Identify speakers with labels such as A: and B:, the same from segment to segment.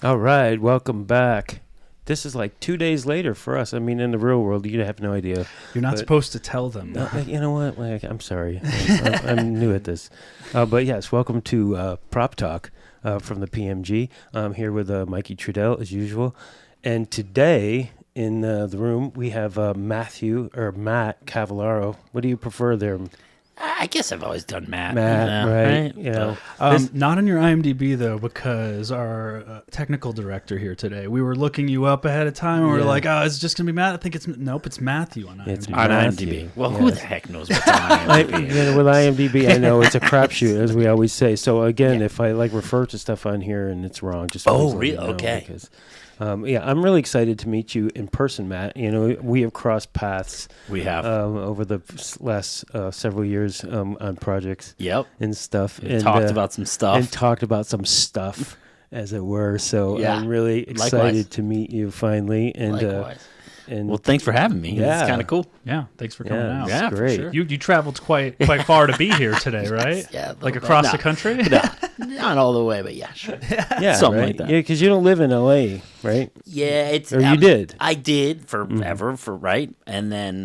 A: All right, welcome back. This is like 2 days later for us. I mean, in the real world, you have no idea.
B: You're not supposed to tell them.
A: You know what? I'm sorry. I'm new at this. But yes, welcome to Prop Talk from the PMG. I'm here with Mikey Trudel, as usual. And today in the room, we have Matt Cavaliero. What do you prefer there?
C: I guess I've always done Matt.
A: Right?
C: Yeah.
B: Not on your IMDb, though, because our technical director here today, we were looking you up ahead of time, and we were like, oh, it's just going to be Matt. I think it's Matthew on IMDb.
A: It's
C: on
A: Matthew.
C: IMDb. Well, who the heck knows what's on IMDb?
A: With IMDb, I know it's a crapshoot, as we always say. So, again, if I refer to stuff on here and it's wrong, just
C: oh, really? Okay.
A: Because, I'm really excited to meet you in person, Matt. You know, we have crossed paths.
C: We have
A: over the last several years on projects.
C: Yep.
A: And stuff.
C: And talked about some stuff.
A: And talked about some stuff, as it were. So
C: yeah.
A: I'm really excited
C: Likewise.
A: to meet you finally. And
C: Likewise.
A: And
C: well, thanks for having me.
A: Yeah.
C: It's kind of cool.
B: Yeah, thanks for coming out.
C: Yeah,
A: great.
C: for sure.
B: You traveled quite far to be here today, right?
C: Yeah,
B: like across the
C: No.
B: country?
C: No, not all the way, but yeah, sure.
A: yeah,
C: Something
A: right?
C: like that.
A: Yeah, because you don't live in LA, right?
C: Yeah, it's.
A: Or you did.
C: I did forever, right? And then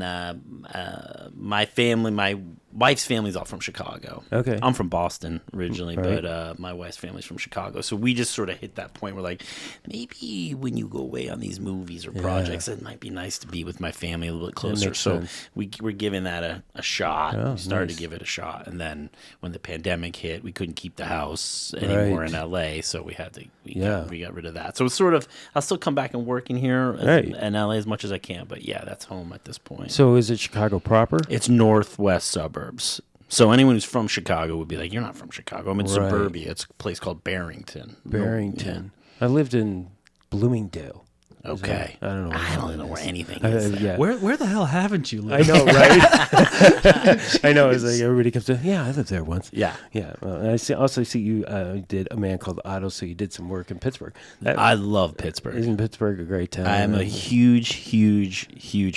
C: my wife's family's all from Chicago.
A: Okay.
C: I'm from Boston originally,
A: Right.
C: but my wife's family's from Chicago. So we just sort of hit that point where, like, maybe when you go away on these movies or projects, it might be nice to be with my family a little bit closer.
A: makes
C: So
A: sense.
C: we're giving that a shot.
A: Oh,
C: we started
A: nice.
C: to give it a shot, and then when the pandemic hit, we couldn't keep the house anymore
A: Right.
C: in LA, so we had to we got rid of that. So it's sort of, I'll still come back and work in here in LA as much as I can, but yeah, that's home at this point.
A: So is it Chicago proper?
C: It's northwest suburbs. So anyone who's from Chicago would be like, you're not from Chicago. I'm in suburbia. It's a place called Barrington.
A: Barrington. I lived in Bloomingdale.
C: Okay.
A: I don't know.
C: I don't know where anything is.
A: Yeah.
B: Where the hell haven't you
A: I
B: lived?
A: know, right? I know. It's like everybody comes to, yeah, I lived there once.
C: Yeah.
A: Yeah. Well, and I also see you did A Man Called Otto, so you did some work in Pittsburgh.
C: I love Pittsburgh.
A: Isn't Pittsburgh a great town?
C: I am a huge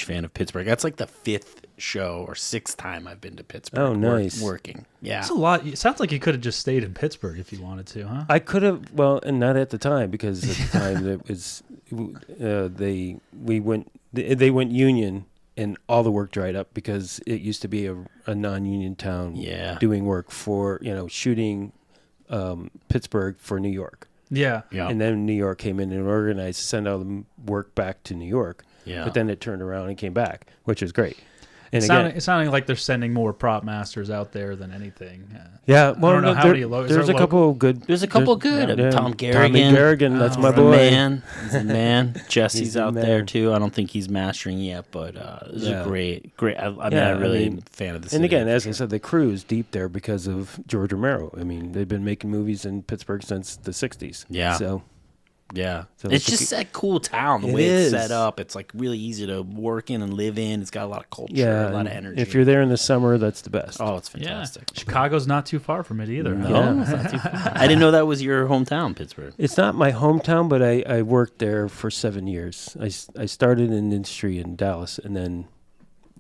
C: fan of Pittsburgh. That's like the fifth show or sixth time I've been to Pittsburgh.
A: Oh, nice.
C: Working. Yeah.
B: That's a lot. It sounds like you could have just stayed in Pittsburgh if you wanted to, huh?
A: I could have, well, and not at the time, because at the time it was they went union, and all the work dried up because it used to be a non-union town.
C: Yeah.
A: Doing work for shooting Pittsburgh for New York.
B: Yeah.
C: Yeah.
A: And then New York came in and organized to send all the work back to New York.
C: Yeah.
A: But then it turned around and came back, which is great. And
B: It's sounding like they're sending more prop masters out there than anything.
A: yeah, well,
B: I don't know how many
A: there's a couple of good.
C: There's a couple good.
A: Yeah.
C: Tom
A: Tommy
C: Garrigan.
A: Garrigan, that's my
C: He's the
A: boy.
C: man. He's the man. Jesse's
A: He's the
C: out
A: man.
C: there too. I don't think he's mastering yet, but this is a great. I'm really a fan of the city.
A: And again, as I said, the crew is deep there because of George Romero. I mean, they've been making movies in Pittsburgh since the 60s.
C: Yeah.
A: So,
C: yeah,
A: So
C: it's
A: it's
C: just a cool town. The
A: It
C: way it's
A: is.
C: set up, it's like really easy to work in and live in. It's got a lot of culture,
A: yeah.
C: a lot of
A: and
C: energy.
A: If you're there in the summer, that's the best.
C: Oh, it's
B: Yeah.
C: fantastic.
B: Chicago's not too far from it either.
C: No,
A: Yeah.
C: it's not too far. I didn't know that was your hometown, Pittsburgh.
A: It's not my hometown, but I worked there for 7 years. I started in industry in Dallas and then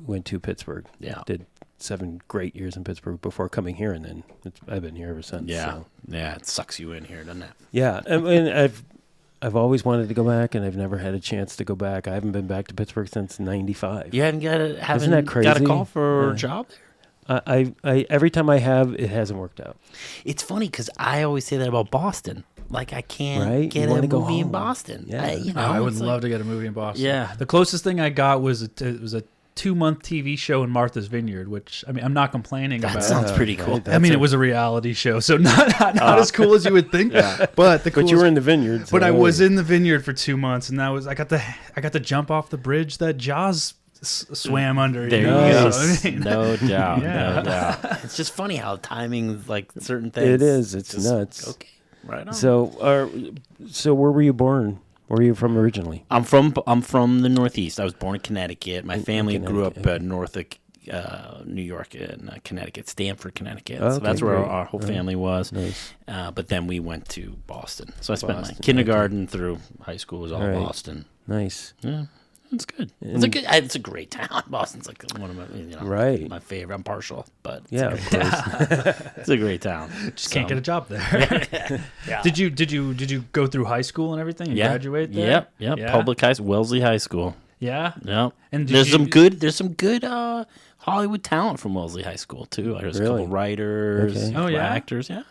A: went to Pittsburgh.
C: Yeah.
A: Did 7 great years in Pittsburgh before coming here, and then I've been here ever since.
C: Yeah,
A: So.
C: yeah, it sucks you in here, doesn't it?
A: Yeah, I mean, I've always wanted to go back, and I've never had a chance to go back. I haven't been back to Pittsburgh since '95.
C: You haven't got
A: Isn't that
C: got a
A: crazy?
C: call for
A: Yeah.
C: a job there.
A: I every time I have, it hasn't worked out.
C: It's funny because I always say that about Boston. Like I can't
A: Right?
C: get
A: You
C: a
A: wanna go
C: movie in
A: home.
C: Boston.
A: Yeah.
B: I would
C: it's
B: love to get a movie in Boston.
C: Yeah.
B: The closest thing I got was it was a 2-month TV show in Martha's Vineyard, which I mean I'm not complaining
C: That
B: about.
C: sounds pretty cool.
A: Right,
B: I mean, it was a reality show, so not as cool as you would think. But the
A: But you were in the vineyard.
B: But
A: so-
B: I was in the vineyard for 2 months, and that was I got to jump off the bridge that Jaws swam under.
C: There you
A: go.
B: So, I mean,
C: No doubt,
B: Yeah.
C: no doubt. It's just funny how timing, like certain things.
A: It is. It's
C: just,
A: nuts.
C: Okay, right on.
A: So where were you born? Where were you from originally?
C: I'm from the Northeast. I was born in Connecticut. My family grew up
A: Connecticut.
C: north of New York and Connecticut, Stamford, Connecticut.
A: Okay,
C: So that's where
A: great.
C: our whole family was.
A: Nice.
C: But then we went to Boston. So I spent
A: Boston,
C: my kindergarten through high school was all
A: Right.
C: Boston.
A: Nice.
C: Yeah, It's good. It's a great town. Boston's like one of my,
A: right.
C: my favorite. I'm partial, but
A: Yeah, of course.
C: it's a great town.
B: Just can't get a job there.
C: Yeah.
B: Did you go through high school and everything and graduate there?
C: Yep.
B: Yeah.
C: Public high school, Wellesley High School.
B: Yeah.
C: Yep.
B: And
C: there's some good Hollywood talent from Wellesley High School too. There's a couple writers,
A: Okay.
B: Oh, yeah?
C: actors. Yeah.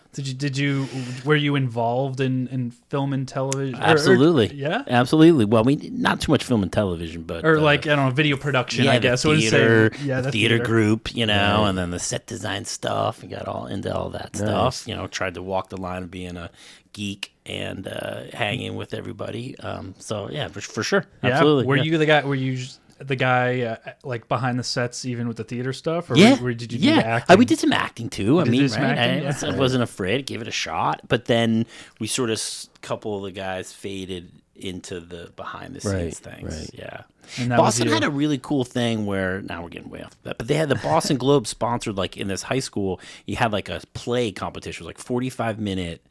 B: Were you involved in film and television?
C: Absolutely.
B: Yeah.
C: Absolutely. Well, not too much film and television, but
B: I don't know, video production. I guess.
C: The
B: The
C: theater group, and then the set design stuff. We got all into all that stuff. Tried to walk the line of being a geek and hanging with everybody. So yeah, for sure.
B: Yeah.
C: Absolutely.
B: Were you the guy? Were you the guy like behind the sets, even with the theater stuff? Or did you do the acting?
C: We did some acting too.
B: Acting?
C: I wasn't afraid. Gave it a shot. But then we sort of, couple of the guys faded into the behind the scenes things.
A: Right.
C: Yeah.
B: And
C: Boston had a really cool thing where, now we're getting way off that, but they had the Boston Globe sponsored, like in this high school, you had like a play competition. It was like 45-minute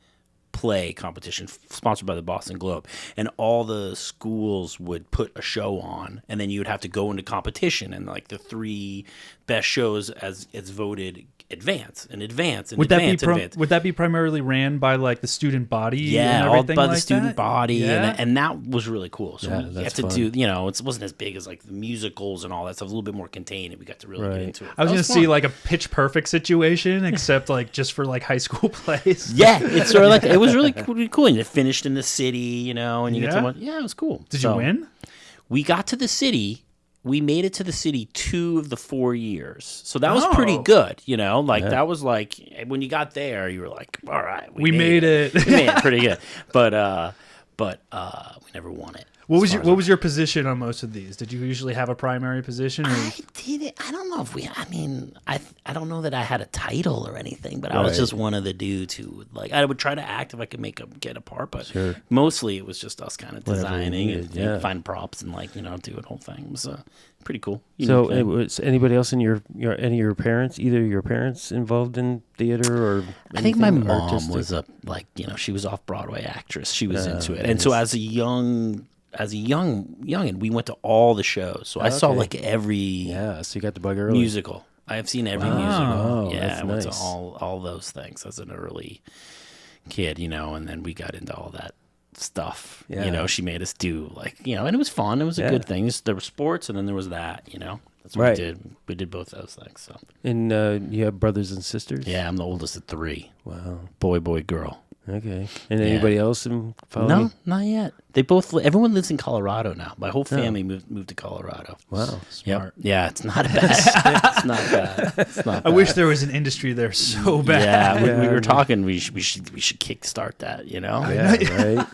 C: play competition sponsored by the Boston Globe, and all the schools would put a show on, and then you would have to go into competition, and like the 3 best shows as it's voted advance. Would
B: that be primarily ran by like the student body?
C: Yeah,
B: and
C: all
B: everything
C: by
B: like
C: the student
B: that?
C: body,
B: Yeah.
C: and that was really cool. So we
A: that's
C: got to
A: fun.
C: do, it wasn't as big as like the musicals and all that stuff. It was a little bit more contained, and we got to really get into it.
B: I was
C: That
B: gonna
C: fun.
B: see like a Pitch Perfect situation, except like just for like high school plays.
C: Yeah, it's sort of like, it was really cool. And it finished in the city, and you get to it was cool.
B: Did you win?
C: We got to the city. We made it to the city 2 of the 4 years, so that was pretty good. That was like when you got there, you were like, "All right,
B: we made it."
C: We made it pretty good, but we never won it.
B: What was your position on most of these? Did you usually have a primary position? Or?
C: I did it. I don't know if we. I mean, I don't know that I had a title or anything, but I was just one of the dudes who would I would try to act if I could get a part, but mostly it was just us kind of designing and find props and do the whole thing. It was pretty cool.
A: So, was anybody else in any of your parents, either your parents, involved in theater or?
C: I think my mom
A: artistic?
C: was she was off-Broadway actress. She was into it, and so as a youngin, we went to all the shows. So I saw like every
A: so you got the bug early.
C: musical. I have seen every musical.
A: Oh,
C: Yeah,
A: that's
C: I went to
A: nice.
C: all those things as an early kid, and then we got into all that stuff.
A: Yeah.
C: She made us do and it was fun. It was a good thing. There was sports, and then there was that. That's what we did. We did both those things. So.
A: And you have brothers and sisters?
C: Yeah, I'm the oldest of 3.
A: Wow.
C: Boy, girl.
A: Okay. And anybody else following?
C: No, not yet. They both. Everyone lives in Colorado now. My whole family moved to Colorado.
A: Wow.
B: Smart.
C: Yep. Yeah, it's not bad. It's not bad. It's not bad.
B: I wish there was an industry there so bad.
C: Yeah, we were talking. We should kickstart that.
A: Yeah, right.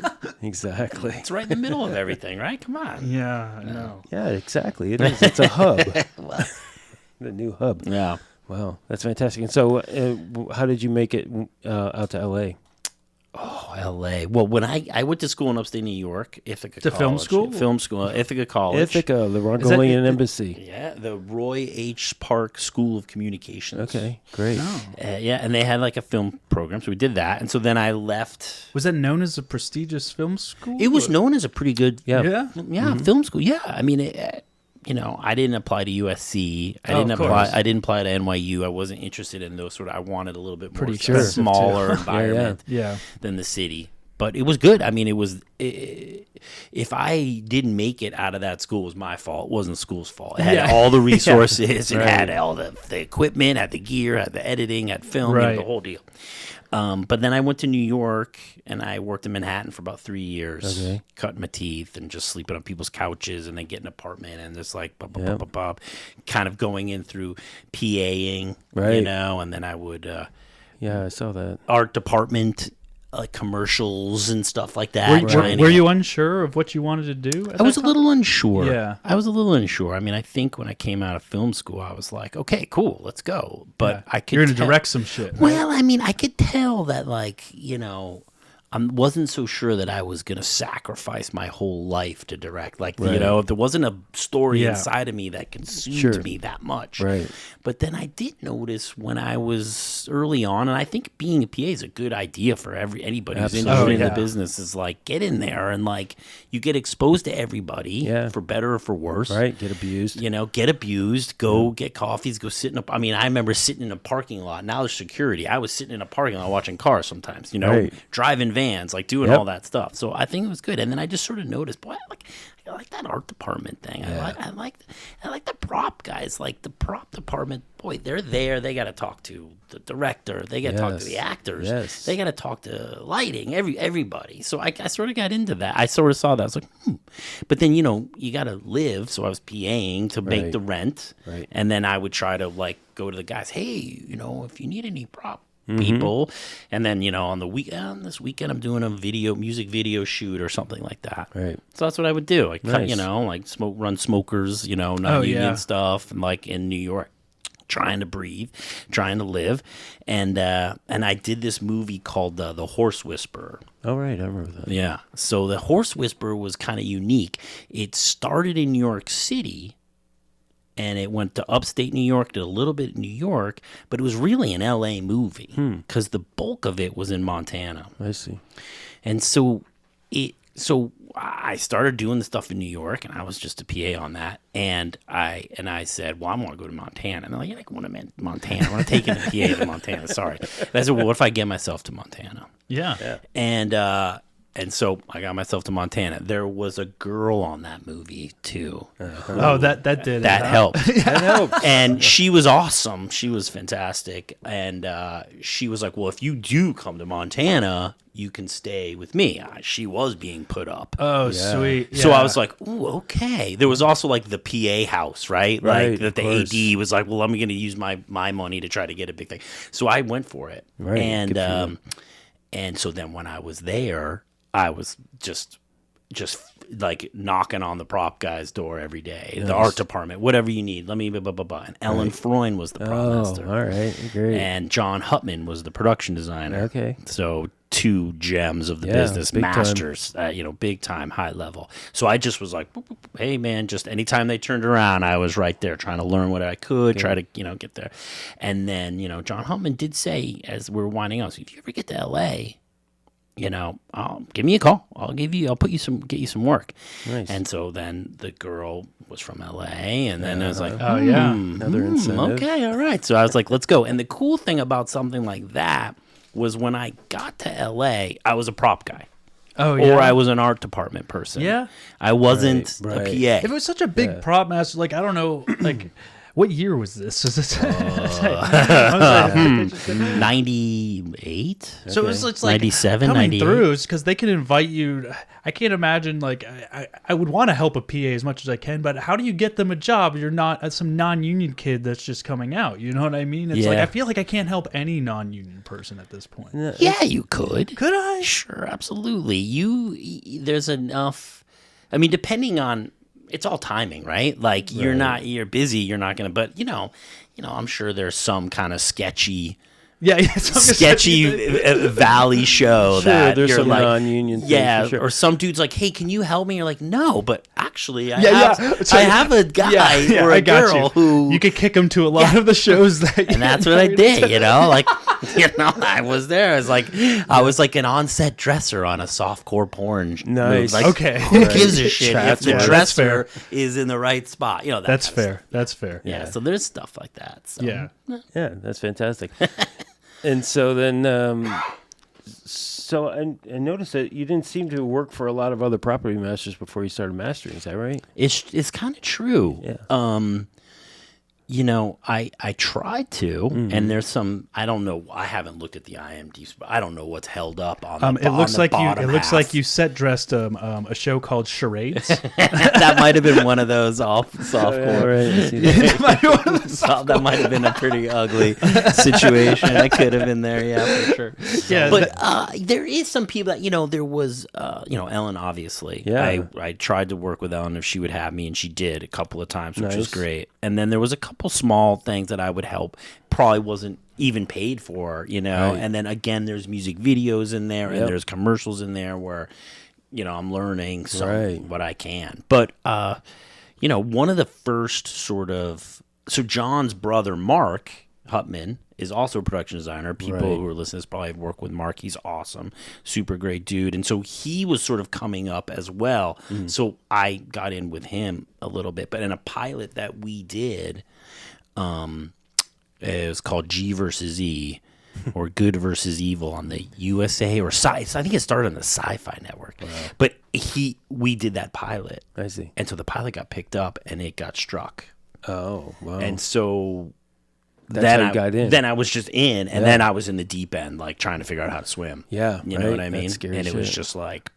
A: Exactly.
C: It's right in the middle of everything, right? Come on.
B: Yeah, I know.
A: Yeah, exactly. It is. It's a hub. The new hub.
C: Yeah.
A: Wow, that's fantastic. And so, how did you make it out to L.A.?
C: Oh, L.A. Well, when I went to school in upstate New York, Ithaca
B: To film
C: College.
B: school?
C: Film school, Ithaca College.
A: Ithaca, the Mongolian Embassy.
C: Yeah, the Roy H. Park School of Communications.
A: Okay, great.
C: Yeah, and they had like a film program, so we did that. And so then I left.
B: Was that known as a prestigious film school?
C: It was known as a pretty good
B: Yeah.
C: film school. Yeah, I mean, I didn't apply to USC. I didn't apply to NYU. I wasn't interested in those sort of. I wanted a little bit more smaller environment than the city. But it was good. I mean, if I didn't make it out of that school, it was my fault. It wasn't the school's fault. It had all the resources. It had all the equipment, had the gear, had the editing, had film, the whole deal. But then I went to New York, and I worked in Manhattan for about 3 years, cutting my teeth and just sleeping on people's couches, and then getting an apartment, and just kind of going in through PAing, and then I would
A: I saw that.
C: art department, like commercials and stuff like that.
B: Were you unsure of what you wanted to do?
C: I was a little unsure.
B: Yeah.
C: I was a little unsure. I mean, I think when I came out of film school, I was like, okay, cool, let's go. But I could
B: You're going to direct some shit. Right?
C: Well, I mean, I could tell that, wasn't so sure that I was going to sacrifice my whole life to direct. Like, you know, if there wasn't a story inside of me that consumed me that much.
A: Right.
C: But then I did notice when I was early on, and I think being a PA is a good idea for anybody who's interested in the business, is like, get in there and like, you get exposed to everybody for better or for worse.
A: Right. Get abused.
C: You know, get abused, go get coffees, go sit in a, I mean, I remember sitting in a parking lot. Now there's security. I was sitting in a parking lot watching cars sometimes, you know, driving vans, like doing all that stuff. So I think it was good. And then I just sort of noticed, boy, I like that art department thing. Yeah. I like the prop guys. Like the prop department, boy, they're there. They got to talk to the director. They got to talk to the actors. Yes. They got to talk to lighting. Everybody. So I sort of got into that. I sort of saw that. I was like, But then, you know, you got to live. So I was PAing to make the rent. Right. And then I would try to like go to the guys. Hey, you know, if you need any prop people, and then, you know, on the weekend, this weekend I'm doing a music video shoot or something like that. Right. So that's what I would do. I cut, you know, like run smokers, you know, non-union stuff, and like in New York, trying to breathe, trying to live, and I did this movie called The Horse Whisperer.
A: Oh right, I remember that.
C: Yeah. So The Horse Whisperer was kind of unique. It started in New York City. And it went to upstate New York, did a little bit in New York, but it was really an L.A. movie because the bulk of it was in Montana.
A: I see.
C: And so I started doing the stuff in New York, and I was just a PA on that. And I said, well, I want to go to Montana. And they're like, you're not going to Montana. I want to take in a PA to Montana. Sorry. And I said, well, what if I get myself to Montana?
B: Yeah.
C: And so I got myself to Montana. There was a girl on that movie too.
B: Oh, that did.
C: That helped. That helped. And she was awesome. She was fantastic. And she was like, well, if you do come to Montana, you can stay with me. She was being put up.
B: Oh, sweet.
C: Yeah. So I was like, ooh, okay. There was also like the PA house, right? Like that the AD was like, well, I'm going to use my money to try to get a big thing. So I went for it. Right. And so then when I was there, I was just like knocking on the prop guy's door every day. The art department, whatever you need. Let me blah, blah, blah, blah. And Ellen Freund was the prop master.
A: All right, great.
C: And John Hutman was the production designer.
A: Okay.
C: So 2 gems of the business, masters, you know, big time, high level. So I just was like, boop, boop, boop. Hey man, just anytime they turned around, I was right there trying to learn what I could, try to, you know, get there. And then, you know, John Hutman did say, as we were winding up, so if you ever get to LA, you know, give me a call. I'll get you some work. Nice. And so then the girl was from LA, and then I was like,
A: another incentive.
C: Okay, all right. So I was like, let's go. And the cool thing about something like that was when I got to LA, I was a prop guy.
B: Oh, yeah.
C: Or I was an art department person.
B: Yeah.
C: I wasn't a PA.
B: If it was such a big prop master, like, I don't know, like, what year was this? Was this
C: 98?
B: So it's like
C: 97,
B: coming
C: 98?
B: through, because they can invite you. I can't imagine, like, I would want to help a PA as much as I can, but how do you get them a job? You're not some non-union kid that's just coming out. You know what I mean? It's like, I feel like I can't help any non-union person at this point.
C: Yeah, you could.
B: Could I?
C: Sure, absolutely. There's enough. I mean, depending on. It's all timing, right? Like you're busy, you're not going to, but you know, I'm sure there's some kind of sketchy valley show that
A: there's
C: you're
A: some
C: like,
A: non-union thing,
C: or some dude's like, hey, can you help me? You're like, no, but actually I have a guy or a girl who
B: you could kick him to a lot of the shows
C: and that's what I did, you know, like, you know, I was there. I was like an on-set dresser on a softcore porn.
A: Nice.
C: Like,
B: okay.
C: Who gives a shit if the dresser is in the right spot? You know,
B: that's fair. That's fair.
C: Yeah. So there's stuff like that. So.
B: Yeah.
A: Yeah, that's fantastic. And so then, I noticed that you didn't seem to work for a lot of other property masters before you started mastering. Is that right?
C: It's kind of true.
A: Yeah.
C: You know, I tried to, and there's some. I don't know. I haven't looked at the IMDb, but I don't know what's held up on.
B: It looks like you set dressed a show called Charades.
C: That might have been one of those softcore. That might have been a pretty ugly situation. I could have been there, yeah, for sure.
B: Yeah,
C: but there is some people that there was Ellen, obviously. Yeah, I tried to work with Ellen if she would have me, and she did a couple of times, which was great. And then there was a couple couple small things that I would help. Probably wasn't even paid for, you know. Right. And then again, there's music videos in there, and there's commercials in there where, you know, I'm learning what I can. But you know, one of the first sort of John's brother Mark Hutman is also a production designer. People who are listening to this probably work with Mark. He's awesome, super great dude. And so he was sort of coming up as well. So I got in with him a little bit. But in a pilot that we did, it was called G versus E, or Good versus Evil on the USA or I think it started on the Sci-Fi Network. Wow. But we did that pilot.
A: I see.
C: And so the pilot got picked up and it got struck.
A: Oh, wow.
C: And so
A: that's how you got in.
C: Then I was just in, and then I was in the deep end, like trying to figure out how to swim.
A: Yeah,
C: you know what I mean. And it was just like,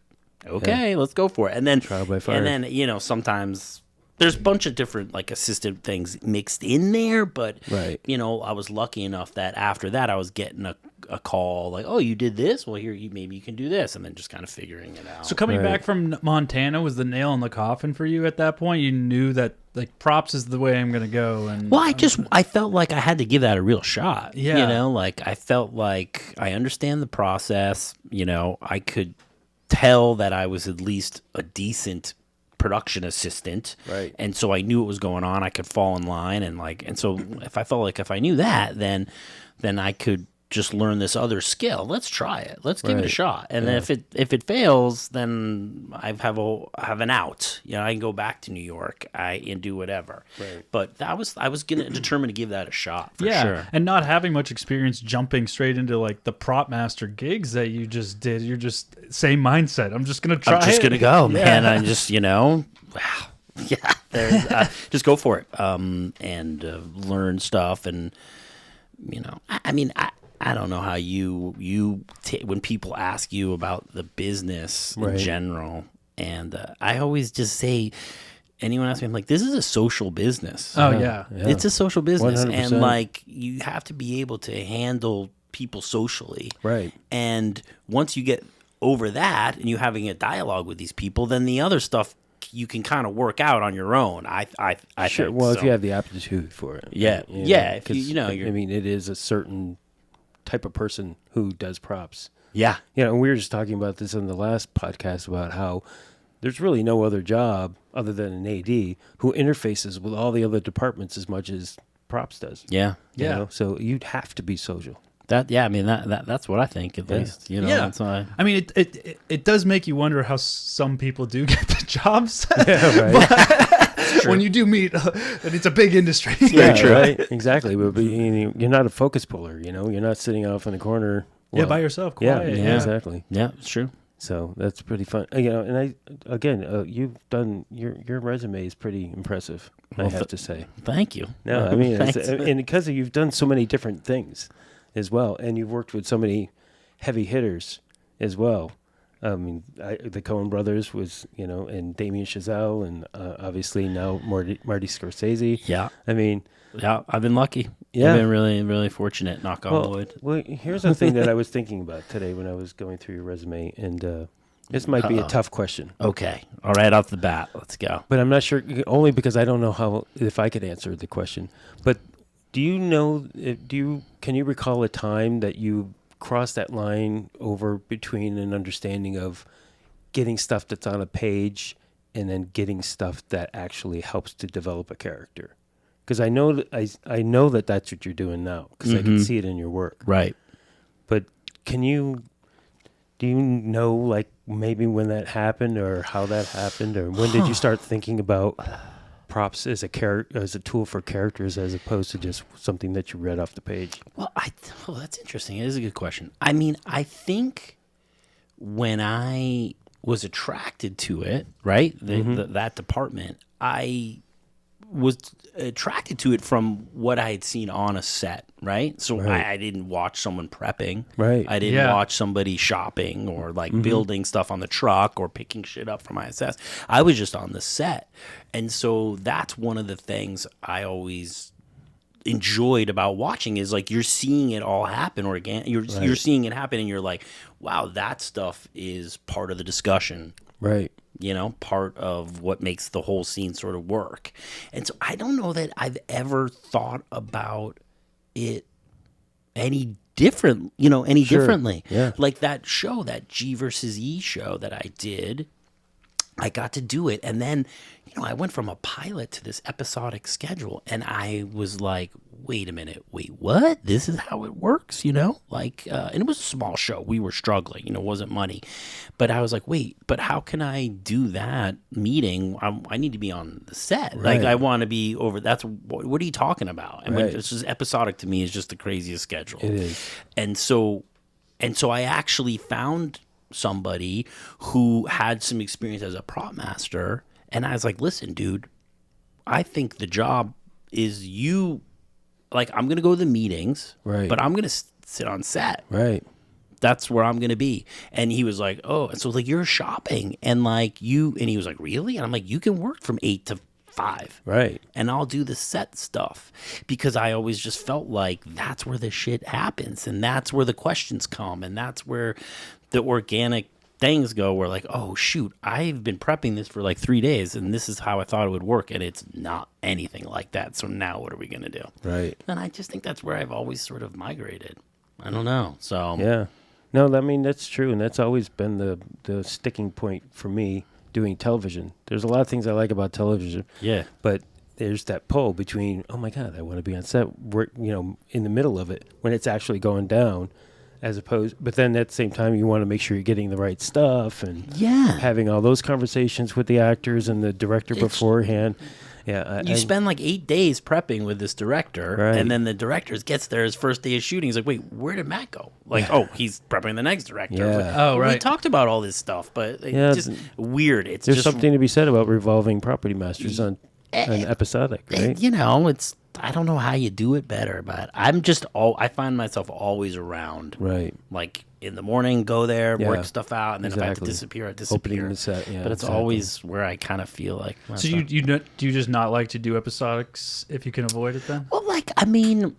C: okay, let's go for it. And then
A: trial by fire.
C: And then, you know, sometimes there's a bunch of different like assistant things mixed in there, but you know, I was lucky enough that after that I was getting a call like, oh, you did this? Well, here, maybe you can do this, and then just kind of figuring it out.
B: So coming back from Montana was the nail in the coffin for you at that point? You knew that like props is the way I'm going to go. And
C: well, I felt like I had to give that a real shot. Yeah, you know, like I felt like I understand the process. You know, I could tell that I was at least a decent production assistant, right? And so I knew what was going on. I could fall in line, and so if I felt like if I knew that, then I could just learn this other skill. Let's try it. Let's give it a shot. And then if it fails, then I have an out. You know, I can go back to New York and do whatever. Right. But I was determined to give that a shot for sure.
B: And not having much experience jumping straight into like the prop master gigs that you just did, you're just same mindset. I'm just gonna try.
C: I'm just gonna go, man. I just, you know, wow. Yeah, just go for it. And learn stuff, and you know, I don't know how when people ask you about the business in general, and I always just say, anyone asks me, I'm like, this is a social business.
B: Oh yeah.
C: It's a social business,
A: 100%.
C: And like you have to be able to handle people socially,
A: right? And
C: once you get over that, and you're having a dialogue with these people, then the other stuff you can kind of work out on your own. I
A: sure.
C: Think,
A: well, if you have the aptitude for it,
C: yeah. If you know,
A: I mean, it is a certain type of person who does props.
C: Yeah.
A: You know, and we were just talking about this in the last podcast about how there's really no other job other than an AD who interfaces with all the other departments as much as props does.
C: Yeah.
A: You know? So you'd have to be social.
C: I mean that's what I think at least. You know, that's why.
B: I mean, it does make you wonder how some people do get the jobs.
A: Yeah, right.
B: But when you do meet, and it's a big industry.
A: Yeah, true. Right. Exactly. But you're not a focus puller. You know, you're not sitting off in the corner.
B: Well, by yourself. Quiet.
A: Yeah, exactly.
C: Yeah, it's true.
A: So that's pretty fun. You know, and you've done your resume is pretty impressive. Well, I have to say.
C: Thank you.
A: No, I mean, and because you've done so many different things as well, and you've worked with so many heavy hitters as well. I mean, the Coen brothers was, you know, and Damien Chazelle, and obviously now Marty Scorsese.
C: Yeah.
A: I mean,
C: yeah, I've been lucky.
A: Yeah.
C: I've been really, really fortunate, knock on wood.
A: Well, here's the thing that I was thinking about today when I was going through your resume, and this might be a tough question.
C: Okay. All right, off the bat, let's go.
A: But I'm not sure, only because I don't know if I could answer the question. But do you know, can you recall a time that you crossed that line over between an understanding of getting stuff that's on a page and then getting stuff that actually helps to develop a character? Because I know that that's what you're doing now, because I can see it in your work.
C: Right.
A: But do you know, like, maybe when that happened or how that happened, or when did you start thinking about props as a tool for characters as opposed to just something that you read off the page?
C: Well, that's interesting. It is a good question. I mean, I think when I was attracted to it, right, that department, I was attracted to it from what I had seen on a set, right? So I didn't watch someone prepping.
A: Right.
C: I didn't watch somebody shopping or like building stuff on the truck or picking shit up from ISS. I was just on the set. And so that's one of the things I always enjoyed about watching is like you're seeing it all happen you're seeing it happen and you're like, wow, that stuff is part of the discussion.
A: Right.
C: part of what makes the whole scene sort of work. And so I don't know that I've ever thought about it any differently.
A: Yeah.
C: Like that show, that G versus E show that I did, I got to do it. And then, I went from a pilot to this episodic schedule, and I was like, wait a minute, what? This is how it works, and it was a small show. We were struggling, it wasn't money. But I was like, wait, but how can I do that meeting? I need to be on the set.
A: Right.
C: Like, I want to be over. What are you talking about? And when it's just episodic to me is just the craziest schedule.
A: It is.
C: And so I actually found somebody who had some experience as a prop master, and I was like, listen, dude, I think the job is you. Like, I'm going to go to the meetings,
A: right,
C: but I'm going to sit on set.
A: Right.
C: That's where I'm going to be. And he was like, oh, and so like, you're shopping, and like and he was like, really? And I'm like, you can work from 8 to 5.
A: Right.
C: And I'll do the set stuff, because I always just felt like that's where the shit happens, and that's where the questions come, and that's where the organic things go, where like, oh shoot, I've been prepping this for like 3 days, and this is how I thought it would work, and it's not anything like that. So now what are we going to do?
A: Right.
C: And I just think that's where I've always sort of migrated. I don't know. So
A: yeah. No, I mean, that's true, and that's always been the sticking point for me doing television. There's a lot of things I like about television.
C: Yeah.
A: But there's that pull between, oh my God, I want to be on set, in the middle of it when it's actually going down, but then at the same time, you want to make sure you're getting the right stuff and having all those conversations with the actors and the director beforehand. Yeah,
C: you spend like 8 days prepping with this director,
A: right,
C: and then the director gets there his first day of shooting. He's like, wait, where did Matt go? Like, oh, he's prepping the next director.
A: Yeah.
C: Like,
B: oh, right.
C: We talked about all this stuff, but it's just weird. There's
A: just something to be said about revolving property masters on an episodic, right?
C: I don't know how you do it better, but I find myself always around.
A: Right.
C: Like in the morning, go there, work stuff out, and then if I have to disappear, I disappear.
A: Opening the set,
C: but it's always where I kind of feel like.
B: So do you just not like to do episodics if you can avoid it then?
C: Well, I mean,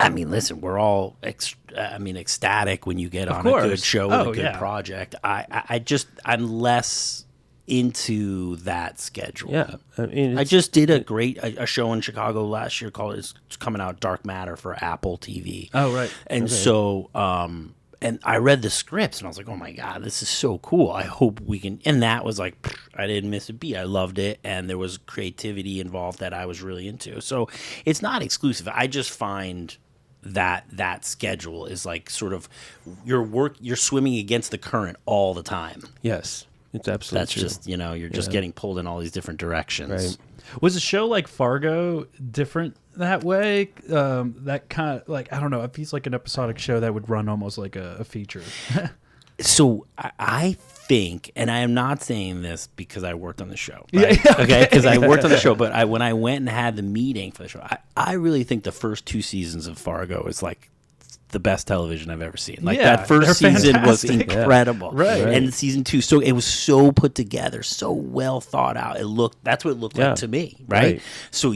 C: listen, we're all ecstatic when you get on a good show with a good project. I'm less into that schedule.
A: Yeah, I mean,
C: I just did a show in Chicago last year called it's coming out, Dark Matter, for Apple TV.
B: Oh, right.
C: And so and I read the scripts and I was like, oh my God, this is so cool. I hope we can. And that was like, I didn't miss a beat. I loved it, and there was creativity involved that I was really into. So it's not exclusive. I just find that schedule is like sort of you're swimming against the current all the time.
A: Yes. It's absolutely true.
C: Just, you're just getting pulled in all these different directions.
A: Right.
B: Was a show like Fargo different that way? That kind of, like, I don't know, it feels like an episodic show that would run almost like a feature.
C: So I think, and I am not saying this because I worked on the show, right? Okay, because I worked on the show, but when I went and had the meeting for the show, I really think the first 2 seasons of Fargo is like the best television I've ever seen. Like that first season was incredible.
B: Right.
C: And season 2, so it was so put together, so well thought out. That's what it looked like to me. Right. So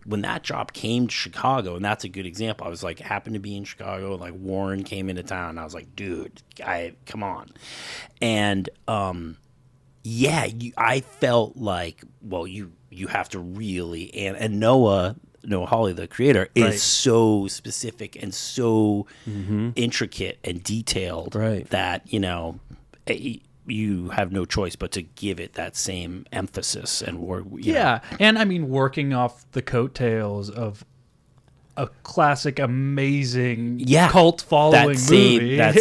C: when that job came to Chicago, and that's a good example, I was like, happened to be in Chicago, and like Warren came into town, and I was like, dude, come on. And I felt like, well, you have to really, and Noah Hawley, the creator, is so specific and so intricate and detailed that, you have no choice but to give it that same emphasis and work.
B: And I mean, working off the coattails of a classic, amazing, cult following movie.
C: That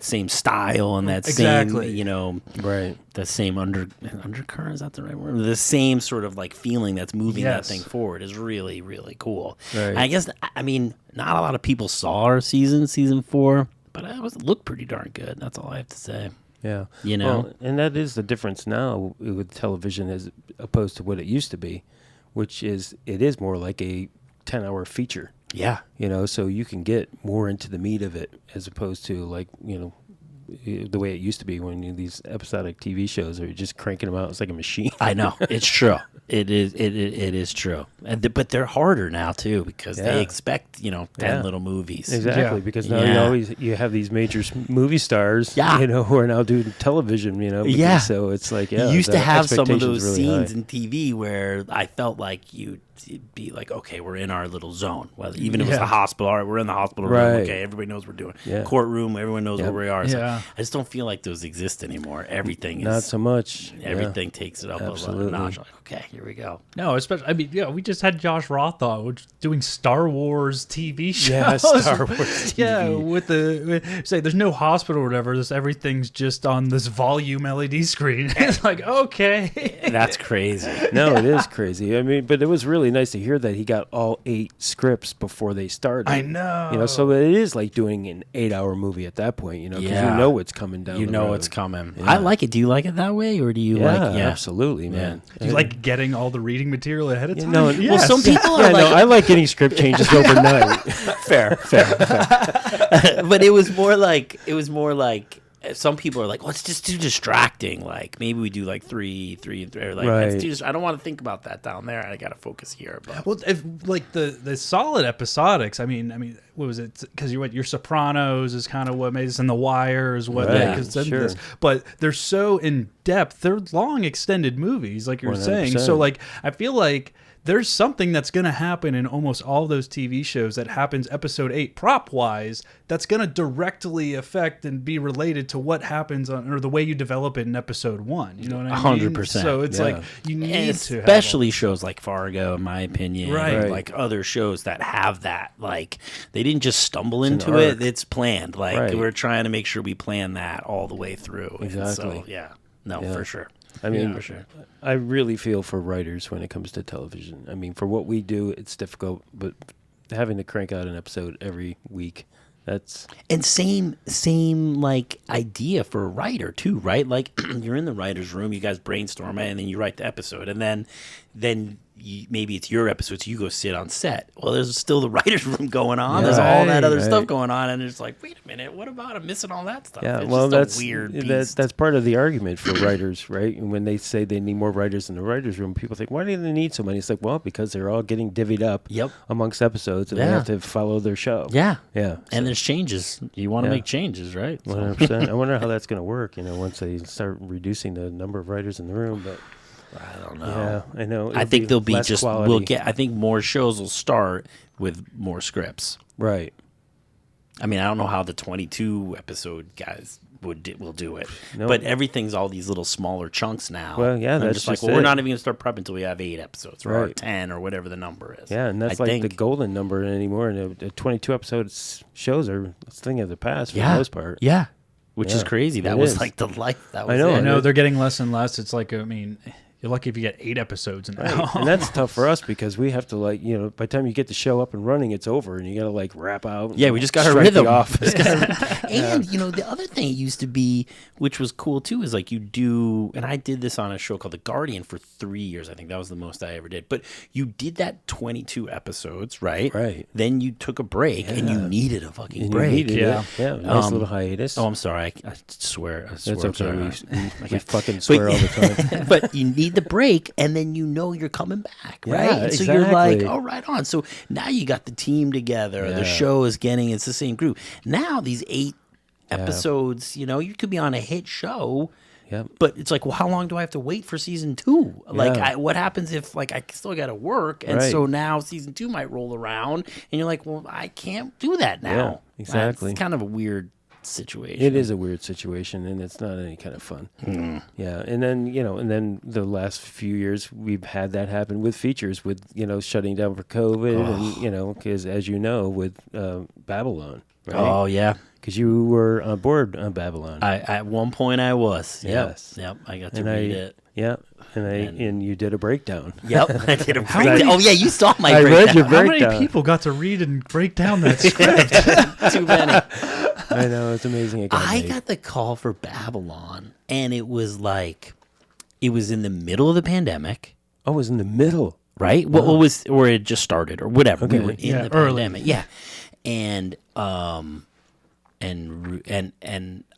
C: same style and that same, the same undercurrent, is that the right word? The same sort of like feeling that's moving that thing forward is really, really cool. Right. And I guess, I mean, not a lot of people saw our season 4, but it looked pretty darn good. That's all I have to say.
A: Yeah. Well, and that is the difference now with television as opposed to what it used to be, which is it is more like a 10-hour feature.
C: Yeah.
A: So you can get more into the meat of it as opposed to like, the way it used to be when these episodic TV shows are just cranking them out. It's like a machine.
C: I know. It's true. It is true, but they're harder now too because they expect 10 little movies.
A: Exactly, because now you have these major movie stars, who are now doing television. So it's like
C: you used to have some of those really scenes in TV where I felt like you'd be like, okay, we're in our little zone. Well, even if it was the hospital, all right, we're in the hospital room. Okay, everybody knows what we're doing. Courtroom, everyone knows where we are. So I just don't feel like those exist anymore. Everything is
A: not so much.
C: Everything takes it up a notch. Like, okay, here we go.
B: No, especially we just had Josh Roth on doing Star Wars TV shows.
A: Yeah, Star Wars TV.
B: Yeah, with there's no hospital or whatever. Everything's just on this volume LED screen. It's like, okay,
C: that's crazy.
A: No, it is crazy. I mean, but it was really nice to hear that he got all 8 scripts before they started.
B: I know.
A: So it is like doing an 8-hour movie at that point. Because you know what's coming down.
C: You know it's coming. Yeah. I like it. Do you like it that way, or do you like? Yeah,
A: absolutely, man.
B: Do you like getting all the reading material ahead of time?
A: No,
C: well, some people are like.
A: No, I like getting script changes overnight.
C: Fair. But it was more like. Some people are like, well, it's just too distracting. Like, maybe we do like three and 3. Like, I don't want to think about that down there. I got to focus here. But.
B: Well, if like the solid episodics, I mean, what was it? Because your Sopranos is kind of what made this, and The Wire is what this. But they're so in depth. They're long, extended movies, like you're 100%. Saying. So, like, I feel like. There's something that's going to happen in almost all those TV shows that happens episode 8 prop-wise that's going to directly affect and be related to what happens or the way you develop it in episode 1. You know what I mean?
C: 100%.
B: So it's like you need to
C: especially shows like Fargo, in my opinion, right. Like other shows that have that. Like they didn't just stumble into it. It's planned. Like we're trying to make sure we plan that all the way through.
A: Exactly.
C: So, for sure.
A: I mean, for sure. I really feel for writers when it comes to television. I mean, for what we do, it's difficult, but having to crank out an episode every week, that's...
C: And same like idea for a writer too, right? Like you're in the writer's room, you guys brainstorm it, and then you write the episode, and then maybe it's your episode, so you go sit on set. Well, there's still the writer's room going on. There's all that other stuff going on, and it's like, wait a minute, what about I'm missing all that stuff?
A: Yeah,
C: it's
A: that's
C: a weird beast.
A: That's part of the argument for writers, right? And when they say they need more writers in the writer's room, people think, why do they need so many? It's like, well, because they're all getting divvied up amongst episodes, and they have to follow their show.
C: Yeah.
A: Yeah.
C: And there's changes. You want to make changes, right?
A: 100%. I wonder how that's going to work, once they start reducing the number of writers in the room, but...
C: I don't know.
A: Yeah, I know.
C: I think there'll be just
A: quality.
C: I think more shows will start with more scripts.
A: Right.
C: I mean, I don't know how the 22 episode guys will do it, but everything's all these little smaller chunks now.
A: Well, yeah,
C: that's just like, we're not even going to start prepping until we have 8 episodes or 10 or whatever the number is.
A: Yeah, and that's the golden number anymore. And the 22 episodes shows are a thing of the past for the most part.
C: Yeah. Which is crazy. That was like the life. That was
B: I know. They're getting less and less. It's like, I mean, you're lucky if you get 8 episodes in there.
A: And that's tough for us because we have to by the time you get the show up and running, it's over and you got to wrap out.
C: Yeah, we just got a rhythm. And, the other thing it used to be, which was cool too, is like you do, and I did this on a show called The Guardian for 3 years. I think that was the most I ever did. But you did that 22 episodes, right?
A: Right.
C: Then you took a break and you needed a fucking break.
A: Yeah. Nice little hiatus.
C: Oh, I'm sorry. I swear.
A: That's okay. We fucking swear all the time.
C: But you need the break, and then you're coming back, right?
A: Yeah,
C: and so you're like, oh, right on. So now you got the team together. The show is it's the same group. Now these 8 episodes, you could be on a hit show.
A: Yep.
C: But it's like, well, how long do I have to wait for season 2? Like, what happens if I still got to work, and so now season 2 might roll around, and you're like, well, I can't do that now.
A: Yeah, exactly.
C: It's kind of a weird situation.
A: It is a weird situation, and it's not any kind of fun. Yeah, and then the last few years we've had that happen with features, with shutting down for COVID, and because as you know, with Babylon. Right?
C: Oh yeah,
A: because you were on board on Babylon.
C: At one point I was.
A: Yes.
C: Yep. I got to read it.
A: Yeah. And you did a breakdown.
C: Yep, I did a breakdown. Oh yeah, you saw my breakdown.
A: I read your breakdown.
B: How many people got to read and break down that script?
C: Too many.
A: I know, it's amazing.
C: I got the call for Babylon, and it was in the middle of the pandemic.
A: Oh, it was in the middle,
C: right? Well, it was, or it just started, or whatever.
A: Okay.
C: We were in the pandemic, and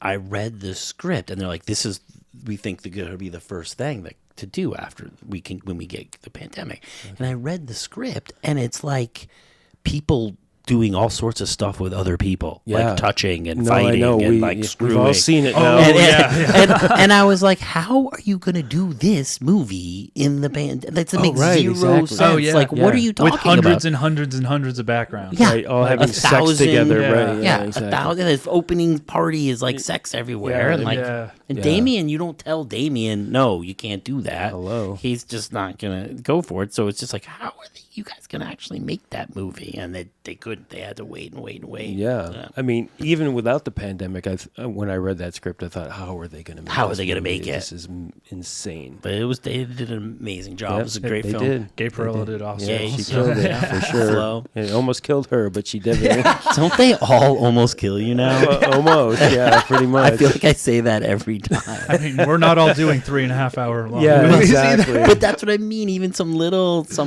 C: I read the script, and they're like, "This is we think they're going to be the first thing to do after when we get the pandemic. Okay. And I read the script, and it's like people doing all sorts of stuff with other people, like touching and fighting and screwing.
A: We've all seen it now.
C: And I was like, how are you going to do this movie in the band? That makes zero sense. Like, what are you talking about?
B: With hundreds and hundreds and hundreds of backgrounds.
C: Yeah.
A: Right, all having sex together.
C: Exactly. 1,000. His opening party is like sex everywhere. And Damien, you don't tell Damien, no, you can't do that.
A: Hello.
C: He's just not going to go for it. So it's just like, how are you guys going to actually make that movie? And they couldn't. They had to wait and wait and wait.
A: Yeah. I mean, even without the pandemic, when I read that script, I thought, how are they going to make it?
C: How are they going to make it?
A: This is insane.
C: But they did an amazing job. It was a great film.
A: Did.
B: Gabe Perella did awesome.
A: Yeah, she killed it for sure. It almost killed her, but she did it.
C: Don't they all almost kill you now?
A: Almost, yeah, pretty much.
C: I feel like I say that every time.
B: I mean, we're not all doing 3.5 hour long
A: movies. Exactly.
C: But that's what I mean. Even some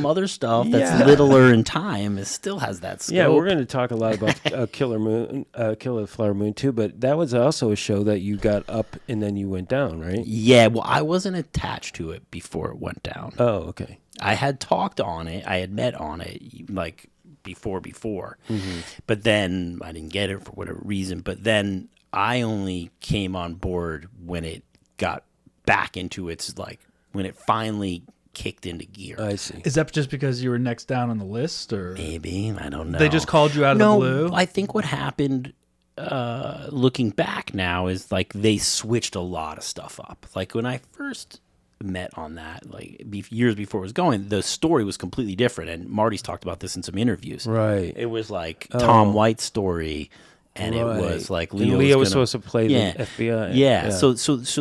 C: other stuff that's littler in time still has that scope.
A: Yeah, we're going to talk a lot about Killer Flower Moon too, but that was also a show that you got up and then you went down, right?
C: Yeah, well, I wasn't attached to it before it went down.
A: Oh, okay.
C: I had talked on it. I had met on it, like, before. Mm-hmm. But then I didn't get it for whatever reason. But then I only came on board when it got back into its, like, when it finally kicked into gear.
A: I see.
B: Is that just because you were next down on the list, or
C: maybe? I don't know.
B: They just called you out of the blue?
C: I think what happened, looking back now, is like they switched a lot of stuff up. Like when I first met on that, like years before it was going, the story was completely different. And Marty's talked about this in some interviews.
A: Right.
C: It was like Tom White's story, and it was like
A: Leo was supposed to play the FBI.
C: Yeah. So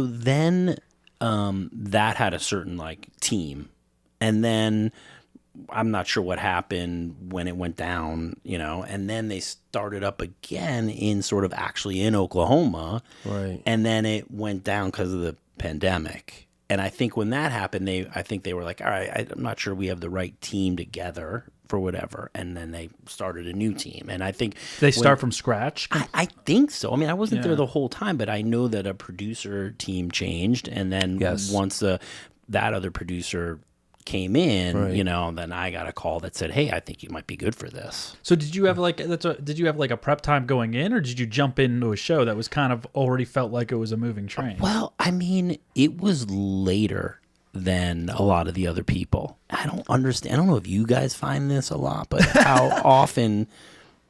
C: then. That had a certain like team, and then I'm not sure what happened when it went down, and then they started up again in sort of actually in Oklahoma,
A: right? And
C: then it went down because of the pandemic. And I think when that happened, I think they were like, all right, I'm not sure we have the right team together for whatever. And then they started a new team. And I think
B: they start from scratch.
C: I think so. I mean, I wasn't there the whole time, but I know that a producer team changed. And then once that other producer came in, then I got a call that said, "Hey, I think you might be good for this."
B: So did you have like a prep time going in, or did you jump into a show that was kind of already felt like it was a moving train?
C: Well, I mean, it was later than a lot of the other people. I don't understand. I don't know if you guys find this a lot, but how often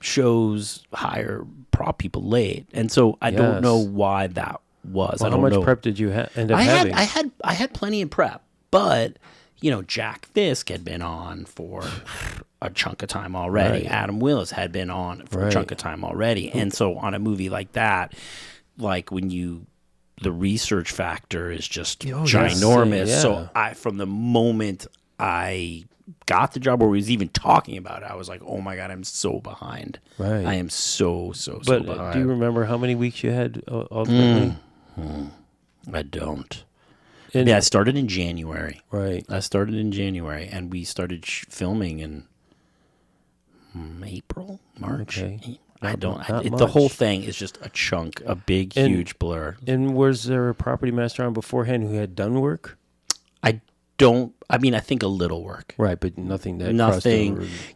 C: shows hire prop people late, and so I don't know why that was.
A: Well,
C: I don't
A: know.
C: How much
A: prep did you end up having?
C: I had plenty of prep, but. Jack Fisk had been on for a chunk of time already. Right. Adam Willis had been on for a chunk of time already. And so on a movie like that, like the research factor is just ginormous. Yeah. So from the moment I got the job or was even talking about it, I was like, oh my God, I'm so behind. Right. I am so behind.
A: But do you remember how many weeks you had ultimately?
C: I don't. I started in January.
A: Right.
C: I started in January, and we started filming in April, March. Okay. The whole thing is just a chunk, a big, huge blur.
A: And was there a property master on beforehand who had done work?
C: I think a little work.
A: Right, but nothing.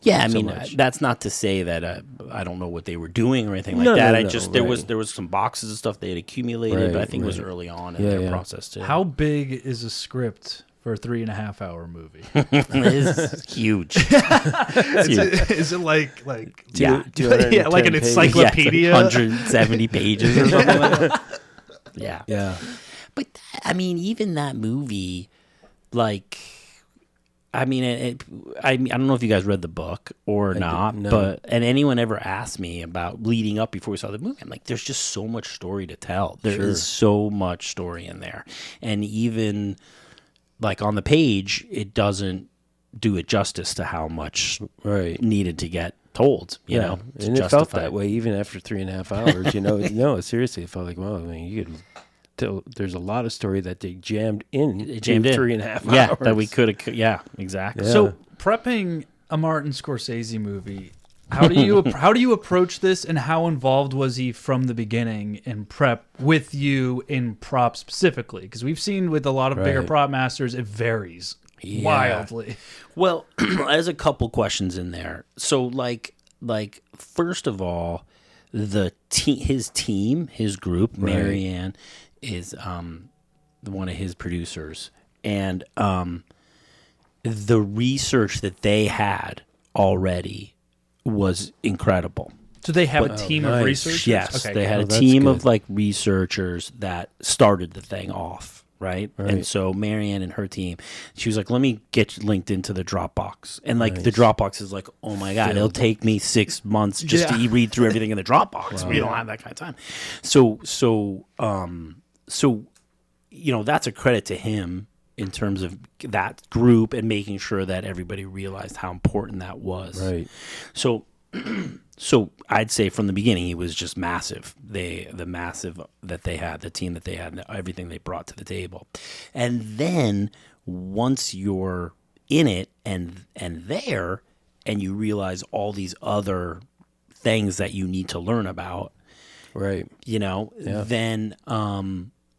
C: Yeah, I mean, that's not to say that I don't know what they were doing or anything like that. There was some boxes of stuff they had accumulated, but I think it was early on in their process too.
B: How big is a script for a 3.5 hour movie?
C: It's huge.
B: Is it like like an encyclopedia?
C: 170 pages or something like that. Yeah.
A: Yeah.
C: But I mean, even that movie, like, I mean, I don't know if you guys read the book or not, but anyone ever asked me about leading up before we saw the movie, I'm like, there's just so much story to tell. There is so much story in there, and even like on the page, it doesn't do it justice to how much needed to get told. You know,
A: and it felt that way even after 3.5 hours. No, seriously, it felt like, well, I mean, you could. There's a lot of story that they jammed in 3.5 hours.
C: That we could have. Yeah, exactly.
B: So prepping a Martin Scorsese movie, How do you approach this, and how involved was he from the beginning in prep with you in prop specifically? Because we've seen with a lot of bigger prop masters, it varies wildly.
C: Well, there's a couple questions in there. So like first of all, his group, Marianne is one of his producers, and the research that they had already was incredible.
B: So they have a team of researchers?
C: Yes, okay, they had a team of like researchers that started the thing off, right? And so Marianne and her team, she was like, let me get you linked into the Dropbox. And like the Dropbox is like, oh my God, it'll take me 6 months just to read through everything in the Dropbox. We don't have that kind of time. So you know, that's a credit to him in terms of that group and making sure that everybody realized how important that was. Right. So I'd say from the beginning, he was just massive. The massive that they had, the team that they had, everything they brought to the table. And then once you're in it and there, and you realize all these other things that you need to learn about, right? You know, then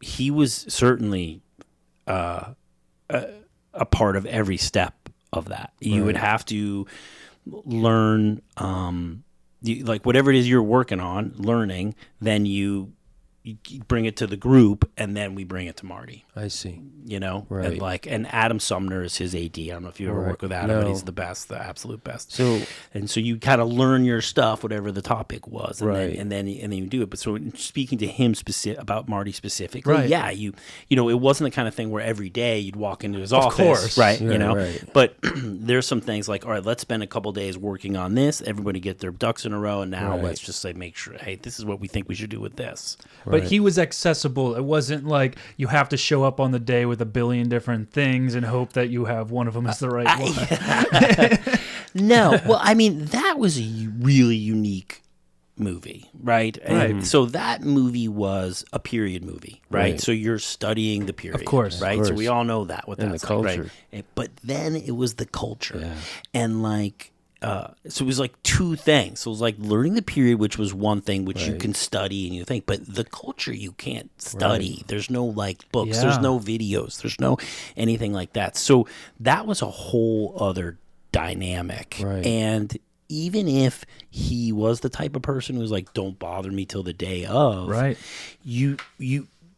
C: he was certainly a part of every step of that. You would have to learn, like whatever it is you're working on, learning, then you bring it to the group, and then we bring it to Marty.
A: I see.
C: You know, and Adam Sumner is his AD. I don't know if you ever work with Adam, but he's the best, the absolute best. So you kind of learn your stuff, whatever the topic was, and then you do it. But so speaking to him about Marty specifically, you know, it wasn't the kind of thing where every day you'd walk into his office,
B: course.
C: right? You know, but there's some things like, all right, let's spend a couple days working on this. Everybody get their ducks in a row, and now let's just say make sure, hey, this is what we think we should do with this.
B: But he was accessible. It wasn't like you have to show up on the day with a billion different things and hope that you have one of them as the right one.
C: No. Well, I mean, that was a really unique movie, right? And so that movie was a period movie, right? So you're studying the period,
B: of course,
C: right?
B: Of course.
C: So we all know that, what that's
A: the culture.
C: Like, right? But then it was the culture. And like, so it was like two things. So it was like learning the period, which was one thing which you can study and you think, but the culture you can't study. There's no like books, there's no videos, there's no anything like that. So that was a whole other dynamic. And even if he was the type of person who was like, don't bother me till the day of,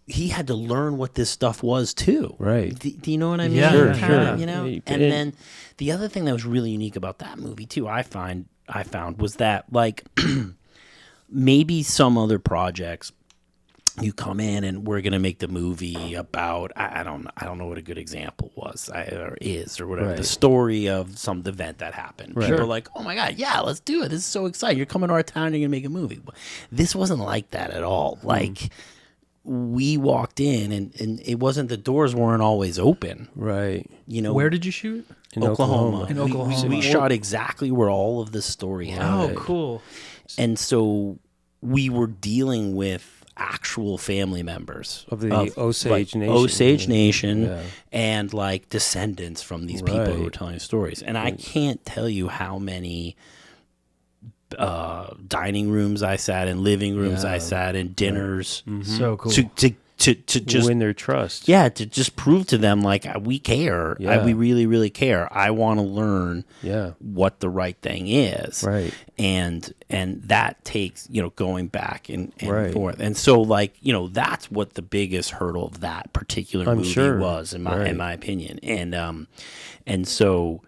C: he had to learn what this stuff was too. Right. Do you know what I mean?
B: Yeah,
C: sure. You know? And then the other thing that was really unique about that movie too, I found was that like maybe some other projects you come in and we're going to make the movie about, I don't know what a good example was or is or whatever, the story of some event that happened. People are like, oh my God, yeah, let's do it. This is so exciting. You're coming to our town, you're going to make a movie. This wasn't like that at all. Like, we walked in and it wasn't, the doors weren't always open. Right. You know,
B: where did you shoot?
C: In Oklahoma.
B: In Oklahoma.
C: We shot exactly where all of the story happened.
B: Oh, cool.
C: And so we were dealing with actual family members
A: of the Osage Nation.
C: Osage Nation and like descendants from these people who were telling stories. And I can't tell you how many dining rooms I sat in, living rooms I sat in, dinners.
B: So cool.
C: To just
A: win their trust.
C: Yeah, to just prove to them like we care. We really, really care. I want to learn what the right thing is. Right. And that takes, you know, going back and forth. And so like, you know, that's what the biggest hurdle of that particular movie was in my opinion. And so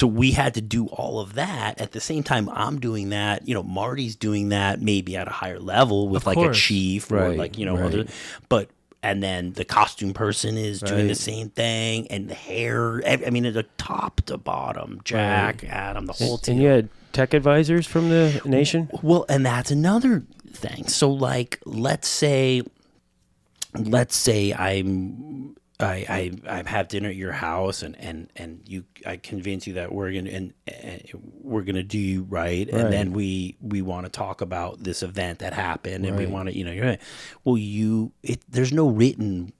C: we had to do all of that at the same time. I'm doing that, you know, Marty's doing that maybe at a higher level with like a chief or like, you know, other, and then the costume person is doing the same thing, and the hair, I mean, the top to bottom, Jack, Adam, the whole team.
A: And you had tech advisors from the nation?
C: Well, and that's another thing. So like, let's say I have dinner at your house and I convince you that we're gonna do you right, and then we want to talk about this event that happened, and we want to, you know, you're right. Well, there's no written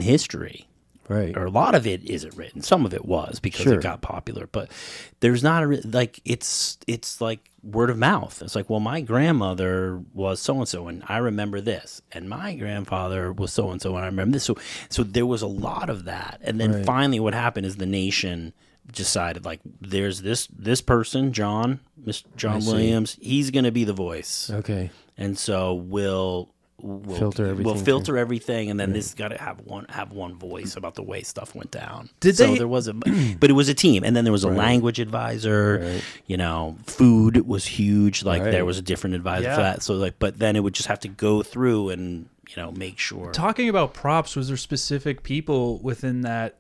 C: history.
A: Right.
C: Or a lot of it isn't written. Some of it was because it got popular, but there's not like it's like word of mouth. It's like, well, my grandmother was so and so, and I remember this, and my grandfather was so and so, and I remember this. So there was a lot of that, and then finally, what happened is the nation decided, like, there's this person, John Williams. He's going to be the voice.
A: Okay.
C: And so we'll filter everything. We'll filter everything, and then this got to have one voice about the way stuff went down. There was but it was a team, and then there was a language advisor. Right. You know, food was huge. Like there was a different advisor for that. So like, but then it would just have to go through and make sure.
B: Talking about props, was there specific people within that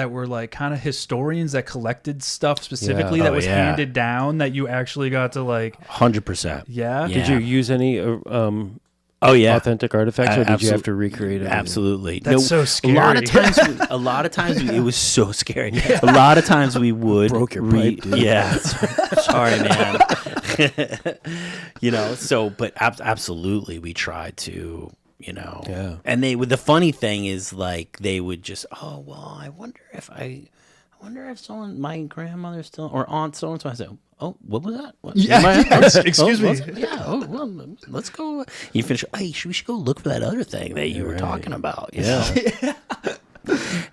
B: were like kind of historians that collected stuff specifically that was handed down that you actually got to like
C: 100%?
B: Yeah.
A: Did you use any authentic artifacts, or did you have to recreate it?
C: Absolutely.
B: That's so scary.
C: A lot of times it was so scary. Yeah. A lot of times we would
A: broke your pipe, dude.
C: Yeah. Sorry, man. But absolutely we tried to. And the funny thing is, like, they would just, I wonder if someone, my grandmother still, or aunt so and so. I said, what was that? What?
B: Excuse me.
C: Let's go. You finish. Hey, we should go look for that other thing that you were talking about. You know?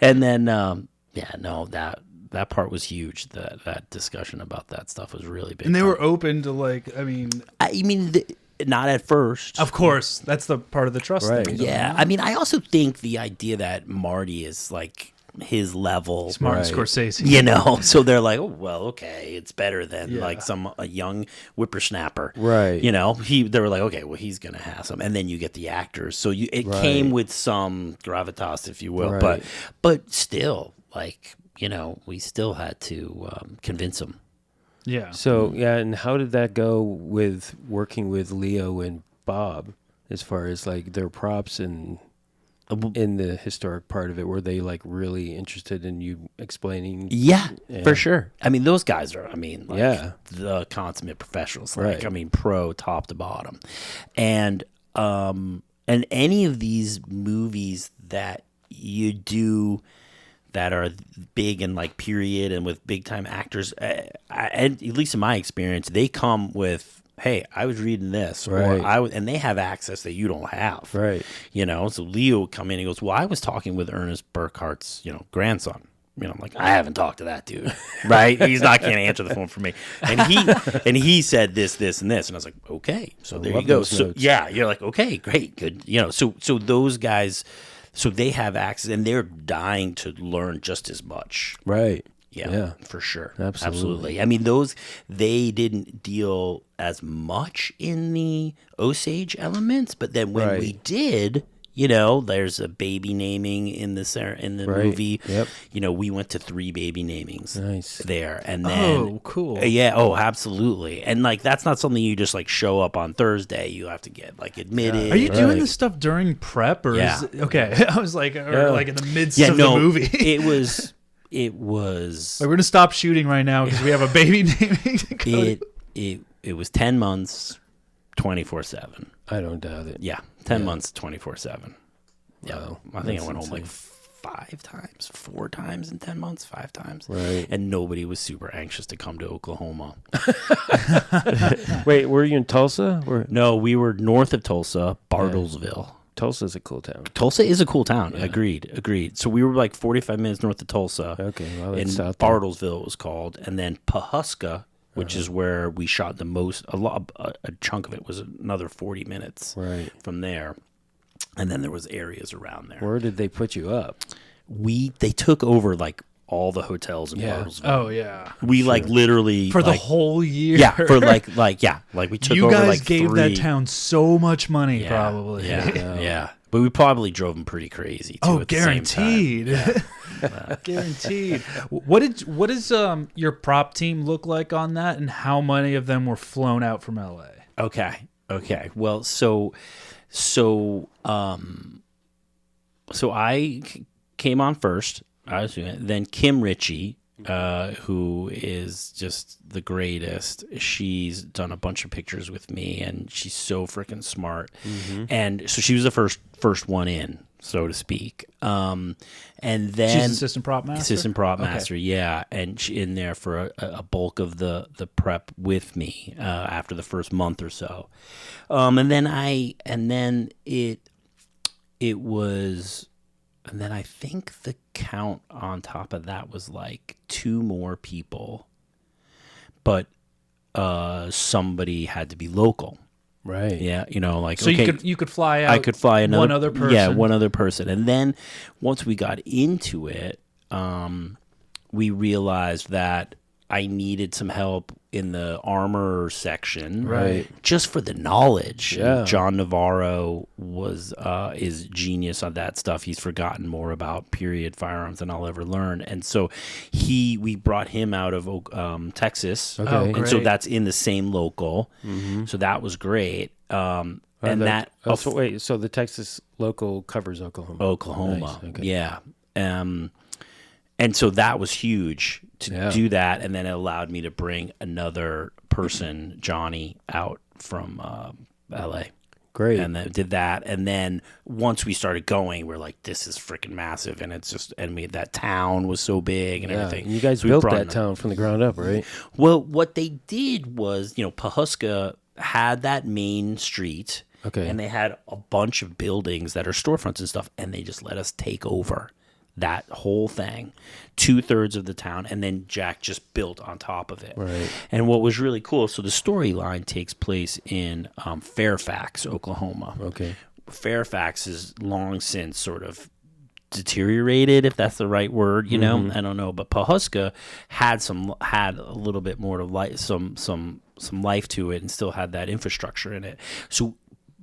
C: And then, that part was huge. That discussion about that stuff was really big.
B: And they were open to, like,
C: not at first.
B: Of course. That's the part of the trust thing.
C: Yeah. I mean, I also think the idea that Marty is like his level.
B: It's Martin Scorsese.
C: So they're like, oh, well, okay, it's better than like a young whippersnapper.
A: Right.
C: They were like, okay, well, he's going to have some. And then you get the actors. So it came with some gravitas, if you will. Right. But still, like, we still had to convince them.
B: Yeah.
A: So, and how did that go with working with Leo and Bob as far as like their props and in the historic part of it? Were they like really interested in you explaining?
C: Yeah, for sure. I mean, those guys are, the consummate professionals. Like, pro top to bottom. And any of these movies that you do that are big and like period and with big time actors, and at least in my experience, they come with, hey, I was reading this, and they have access that you don't have,
A: right?
C: So Leo would come in and goes, well, I was talking with Ernest Burkhart's, grandson. I'm like, I haven't talked to that dude, right? He's not going to answer the phone for me, and he said this, and this, and I was like, okay, so there you go. So you're like, okay, great, good, So those guys. So they have access, and they're dying to learn just as much.
A: Right.
C: Yeah, for sure.
A: Absolutely.
C: I mean, they didn't deal as much in the Osage elements, but then when we did, there's a baby naming in the movie.
A: Yep.
C: We went to 3 baby namings there. And then,
B: oh, cool.
C: Yeah. Oh, absolutely. And like, that's not something you just like show up on Thursday. You have to get like admitted.
B: Yeah. Are you doing this stuff during prep or is it, okay. I was like, like in the midst of the movie.
C: It was
B: like, we're going to stop shooting right now because we have a baby naming to go
C: it was 10 months, 24/7.
A: I don't doubt it.
C: Yeah. 10 months, 24/7. Yeah.
A: Wow.
C: I think I went home like 4 times in 10 months, 5 times.
A: Right.
C: And nobody was super anxious to come to Oklahoma.
A: Wait, were you in Tulsa?
C: No, we were north of Tulsa, Bartlesville.
A: Tulsa's a cool town.
C: Tulsa is a cool town. Yeah. Agreed. So we were like 45 minutes north of Tulsa.
A: Okay. Well,
C: in Bartlesville, it was called. And then Pawhuska, which is where we shot the most. A chunk of it was another 40 minutes from there. And then there was areas around there.
A: Where did they put you up?
C: They took over like all the hotels in Bartlesville.
B: Oh yeah.
C: We like literally
B: for the whole year.
C: Yeah, for like we took over. You
B: guys gave that town so much money, probably.
C: Yeah. But we probably drove them pretty crazy too.
B: Guaranteed. Guaranteed. What does your prop team look like on that, and how many of them were flown out from LA?
C: Okay. Well, so I came on first. I was doing it. Then Kim Ritchie, who is just the greatest. She's done a bunch of pictures with me, and she's so freaking smart. Mm-hmm. And so she was the first one in so to speak. And then
B: she's assistant prop master.
C: Yeah, and she in there for a bulk of the prep with me after the first month or so. And then I think the count on top of that was like 2 more people, but somebody had to be local.
A: Right.
C: Yeah, like
B: so
C: okay,
B: you could fly out.
C: I could fly another
B: one other person.
C: Yeah, one other person. And then once we got into it, we realized that I needed some help in the armor section,
A: right?
C: Just for the knowledge.
A: Yeah.
C: John Navarro is genius on that stuff. He's forgotten more about period firearms than I'll ever learn, and so we brought him out of Texas,
A: okay.
C: And so that's in the same local, so that was great. So
A: the Texas local covers Oklahoma.
C: Nice.
A: Okay.
C: Yeah. And so that was huge to do that, and then it allowed me to bring another person, Johnny, out from L.A.
A: Great.
C: And then did that, and then once we started going, we're like, this is freaking massive, and it's just, that town was so big and everything.
A: And you guys built that town from the ground up, right?
C: Well, what they did was, Pawhuska had that main street, and they had a bunch of buildings that are storefronts and stuff, and they just let us take over that whole thing, 2/3 of the town, and then Jack just built on top of it.
A: Right.
C: And what was really cool, so the storyline takes place in Fairfax, Oklahoma.
A: Okay.
C: Fairfax is long since sort of deteriorated, if that's the right word, I don't know, but Pawhuska had a little bit more to life, some life to it, and still had that infrastructure in it. So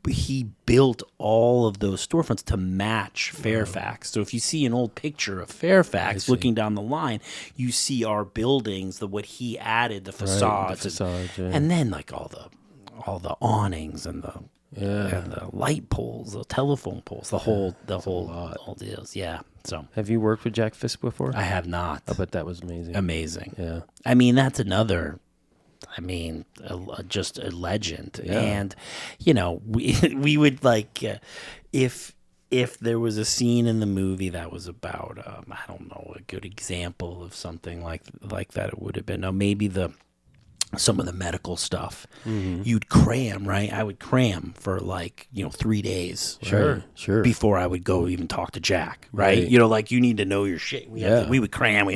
C: he built all of those storefronts to match Fairfax. So if you see an old picture of Fairfax looking down the line, you see our buildings, what he added, the facades, and then like all the awnings and the light poles, the telephone poles, the whole deals. Yeah. So
A: have you worked with Jack Fisk before?
C: I have not.
A: I bet that was amazing.
C: Amazing.
A: Yeah.
C: I mean, that's another. Just a legend.
A: Yeah.
C: And, we would like, if there was a scene in the movie that was about, I don't know, a good example of something like that, it would have been, maybe some of the medical stuff, you'd cram, right? I would cram for 3 days.
A: Sure.
C: Before I would go even talk to Jack, right? Like you need to know your shit. We would cram,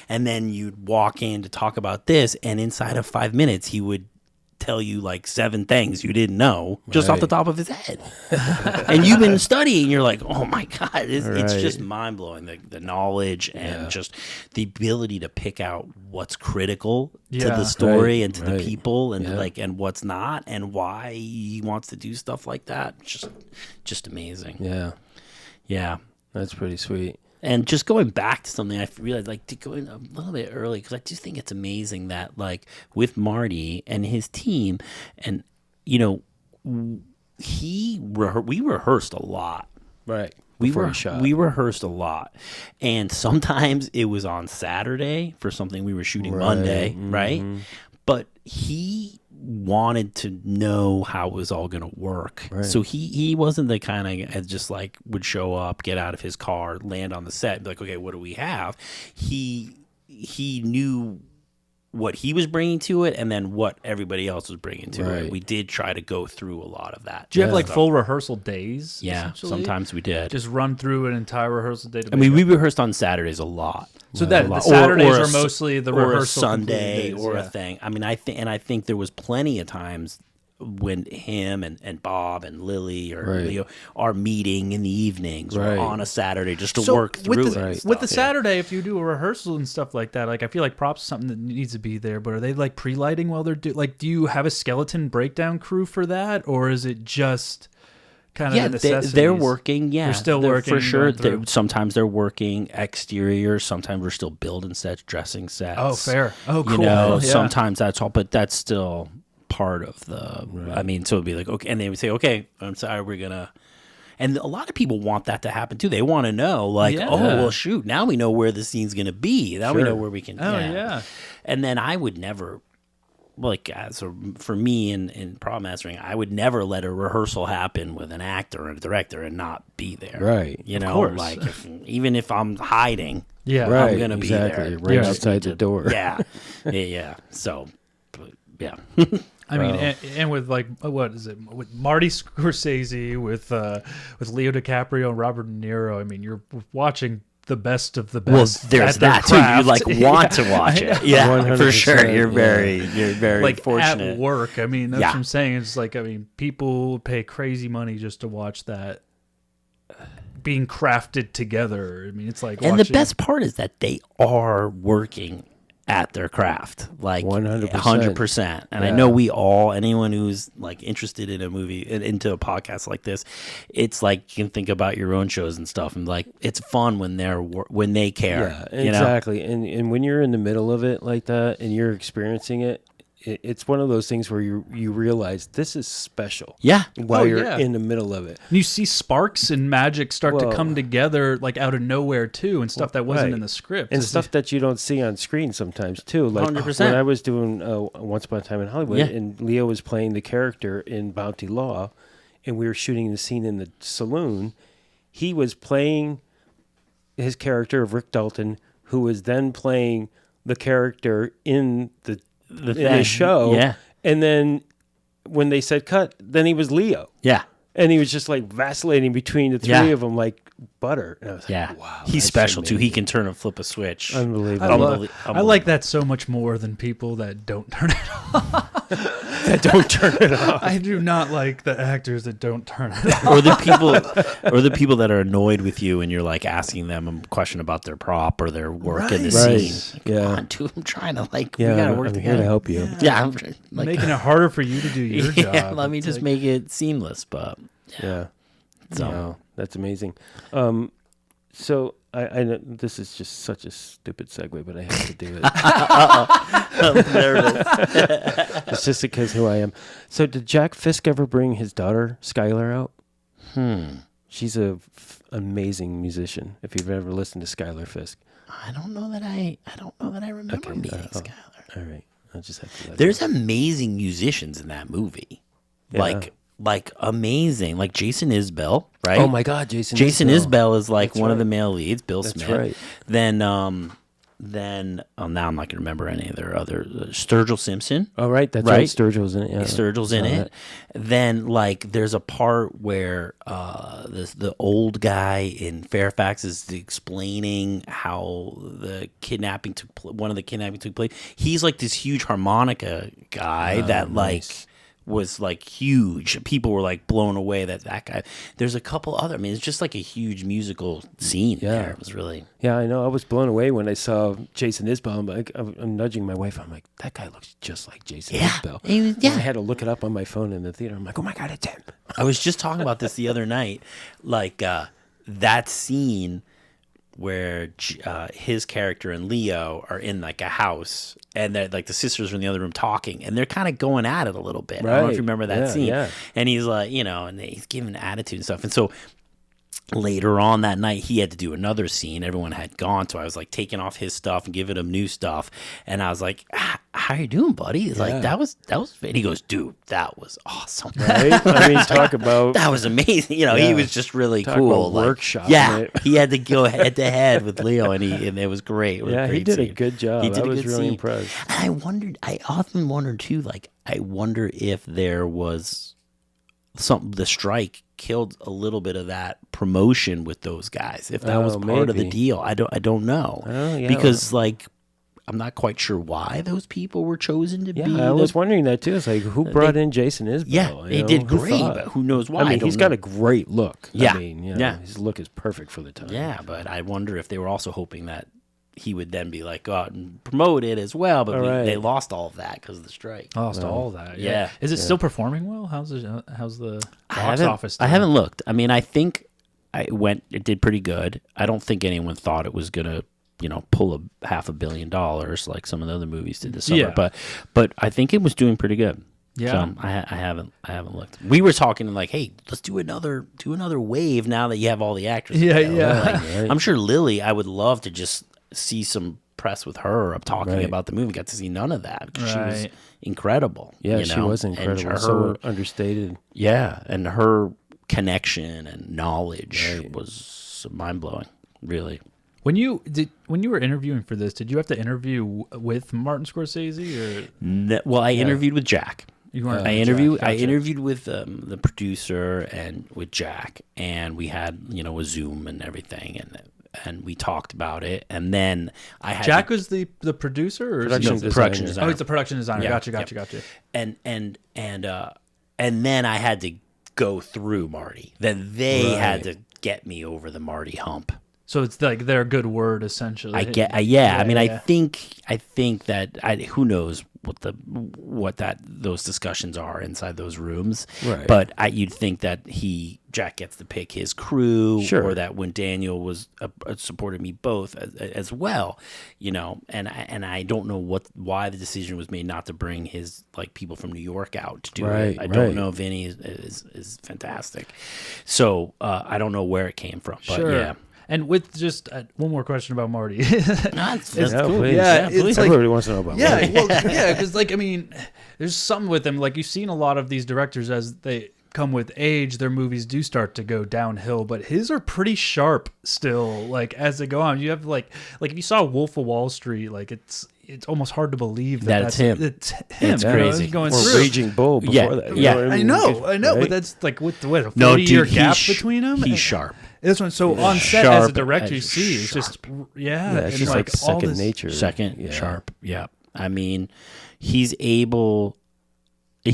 C: and then you'd walk in to talk about this, and inside of 5 minutes, he would tell you 7 things you didn't know just off the top of his head. And you've been studying, you're like, oh my God, it's just mind blowing, the knowledge and just the ability to pick out what's critical to the story and to the people and and what's not, and why he wants to do stuff like that. Just amazing. Yeah.
A: That's pretty sweet.
C: And just going back to something, I realized, going a little bit early, because I just think it's amazing that, with Marty and his team, and, we rehearsed a lot.
A: Right.
C: We rehearsed a lot. And sometimes it was on Saturday for something we were shooting Monday, right? But he wanted to know how it was all going to work. Right. So he wasn't the kind of just would show up, get out of his car, land on the set, and be like, okay, what do we have? He knew what he was bringing to it and then what everybody else was bringing to it. We did try to go through a lot of that.
B: Do you have full rehearsal days?
C: Yeah, sometimes we did.
B: Just run through an entire rehearsal day.
C: We rehearsed on Saturdays a lot.
B: So that the Saturdays are mostly the rehearsal,
C: or a Sunday
B: days,
C: or a thing. I think there was plenty of times when him and Bob and Lily or Leo are meeting in the evenings or on a Saturday just to work through it.
B: With the Saturday, if you do a rehearsal and stuff like that, I feel like props is something that needs to be there. But are they pre-lighting while they're do you have a skeleton breakdown crew for that, or is it just kind of
C: they're working. Yeah,
B: they're still working
C: for sure. Sometimes they're working exterior. Sometimes we're still building sets, dressing sets.
B: Oh, fair. Oh, cool.
C: Sometimes that's all, but that's still part of the. So it'd be okay, and they would say, "Okay, I'm sorry, we're gonna." And a lot of people want that to happen too. They want to know, well, shoot, now we know where the scene's gonna be. Now we know where we can.
B: Oh, yeah.
C: And then I would never for me in prop mastering, I would never let a rehearsal happen with an actor or a director and not be there.
A: Right.
C: You know, like even if I'm hiding, I'm going to be there.
A: Right outside the door.
C: Yeah. Yeah. So, yeah.
B: I mean, and with like, what is it? With Marty Scorsese, with Leo DiCaprio and Robert De Niro. I mean, you're watching the best of the best.
C: Well, there's that too. You like want to watch it. Yeah, for sure. You're very
B: like
C: fortunate.
B: At work. I mean, that's what I'm saying. It's like, I mean, people pay crazy money just to watch that being crafted together. I mean, it's like,
C: and the best part is that they are working at their craft, like 100%. And I know anyone who's like interested in a movie, into a podcast like this, it's like you can think about your own shows and stuff, and like it's fun when they care.
A: Yeah, exactly. And when you're in the middle of it like that, and you're experiencing it, it's one of those things where you realize this is special.
C: Yeah.
A: While you're in the middle of it.
B: And you see sparks and magic start to come together like out of nowhere too, and stuff that wasn't in the script.
A: And stuff that you don't see on screen sometimes too. Like
C: 100%.
A: when I was doing Once Upon a Time in Hollywood, and Leo was playing the character in Bounty Law, and we were shooting the scene in the saloon, he was playing his character of Rick Dalton, who was then playing the character in the show, and then when they said cut, then he was Leo, and he was just like vacillating between the three of them like butter. And I was like, wow,
C: he's special too. He can turn and flip a switch.
A: Unbelievable.
B: I like that so much more than people that don't turn it off. I do not like the actors that don't turn it off.
C: or the people that are annoyed with you, and you're like asking them a question about their prop or their work in the scene. Come on, dude, I'm trying to we gotta work together.
A: Here to help you.
C: I'm
B: making it harder for you to do your job.
C: Let me just make it seamless, but
A: so that's amazing. So I know this is just such a stupid segue, but I have to do it.
C: There it is.
A: It's just because who I am. So did Jack Fisk ever bring his daughter Skylar out? She's a amazing musician. If you've ever listened to Skylar Fisk,
C: I don't know that I remember meeting Skylar.
A: All right, I'll just have to.
C: There's amazing musicians in that movie, like amazing, like Jason Isbell, right?
A: Oh my God, Jason
C: Isbell is like one of the male leads. Bill Smith.
A: Right.
C: Then now I'm not going to remember any of their other Sturgill Simpson.
A: Oh right, that's right. Sturgill's in it. Yeah.
C: Sturgill's in it. Then like there's a part where the old guy in Fairfax is explaining how one of the kidnapping took place. He's like this huge harmonica guy was like huge. People were like blown away that guy. There's a couple other. I mean, it's just like a huge musical scene there. It was really.
A: Yeah, I know. I was blown away when I saw Jason Isbell. I'm nudging my wife. I'm like, that guy looks just like Jason Isbell. I had to look it up on my phone in the theater. I'm like, oh my God, it's him.
C: I was just talking about this the other night. Like that scene where his character and Leo are in like a house, and they're like the sisters are in the other room talking, and they're kind of going at it a little bit. Right. I don't know if you remember that scene. Yeah. And he's like, and he's giving attitude and stuff. And so later on that night, he had to do another scene. Everyone had gone, so I was like taking off his stuff and giving him new stuff. And I was like, "How you doing, buddy?" He's like, "That was." And he goes, "Dude, that was awesome."
A: Right? I mean, talk about
C: that was amazing. He was just really cool.
A: Like, workshop.
C: Yeah, he had to go head to head with Leo, and it was great. It was a great
A: he did
C: scene.
A: A good job. I was really impressed.
C: And I often wondered too. Like, I wonder if there was the strike killed a little bit of that promotion with those guys. If that was part of the deal, I don't know. Because like I'm not quite sure why those people were chosen to be.
A: I was wondering that too. It's like who brought in Jason Isbell?
C: Yeah, they did great, but who knows why?
A: I mean, he's got a great look.
C: Yeah,
A: I mean, his look is perfect for the time.
C: Yeah, but I wonder if they were also hoping that he would then be like, go out and promote it as well, but they lost all of that because of the strike.
B: Lost all of that.
C: Yeah.
B: Is it still performing well? How's the box office doing?
C: I haven't looked. I mean, I think it did pretty good. I don't think anyone thought it was gonna, pull $500 million like some of the other movies did this summer. Yeah. But I think it was doing pretty good.
B: Yeah.
C: So I haven't looked. We were talking like, hey, let's do another wave now that you have all the actors.
B: Yeah.
C: I'm sure Lily, I would love to just see some press with her of talking about the movie. Got to see none of that. She was incredible.
A: Yeah, she was incredible. And so understated.
C: Yeah, and her connection and knowledge was mind-blowing, really.
B: When you were interviewing for this, did you have to interview with Martin Scorsese or?
C: No, well, I interviewed with Jack.
B: I
C: interviewed with the producer and with Jack, and we had a Zoom and everything, and we talked about it. And then I had
B: Jack was the producer or
C: production designer.
B: Oh, he's the production designer. Yeah, gotcha.
C: And then I had to go through Marty. Then they had to get me over the Marty hump.
B: So it's like their good word, essentially.
C: I think that who knows what those discussions are inside those rooms.
A: Right.
C: But you'd think that Jack gets to pick his crew, or that when Daniel was supported me both as well, and I don't know why the decision was made not to bring his people from New York out to do it. I don't know. Vinny is fantastic, so I don't know where it came from. But yeah.
B: And with just one more question about Marty.
C: That's cool.
A: Please. Yeah, it's everybody wants to know about Marty.
B: Because there's something with them. Like, you've seen a lot of these directors as they come with age, their movies do start to go downhill, but his are pretty sharp still. Like, as they go on, you have like if you saw Wolf of Wall Street, it's almost hard to believe that's him. It's him.
C: It's crazy.
B: Going
A: or
B: through.
A: Raging Bull before that.
B: I know. Right? But that's with the 40-year gap between them.
C: He's sharp.
B: This one, on set as a director, you see, it's just
A: it's just like second nature.
C: Sharp. Yeah, I mean, he's able to. I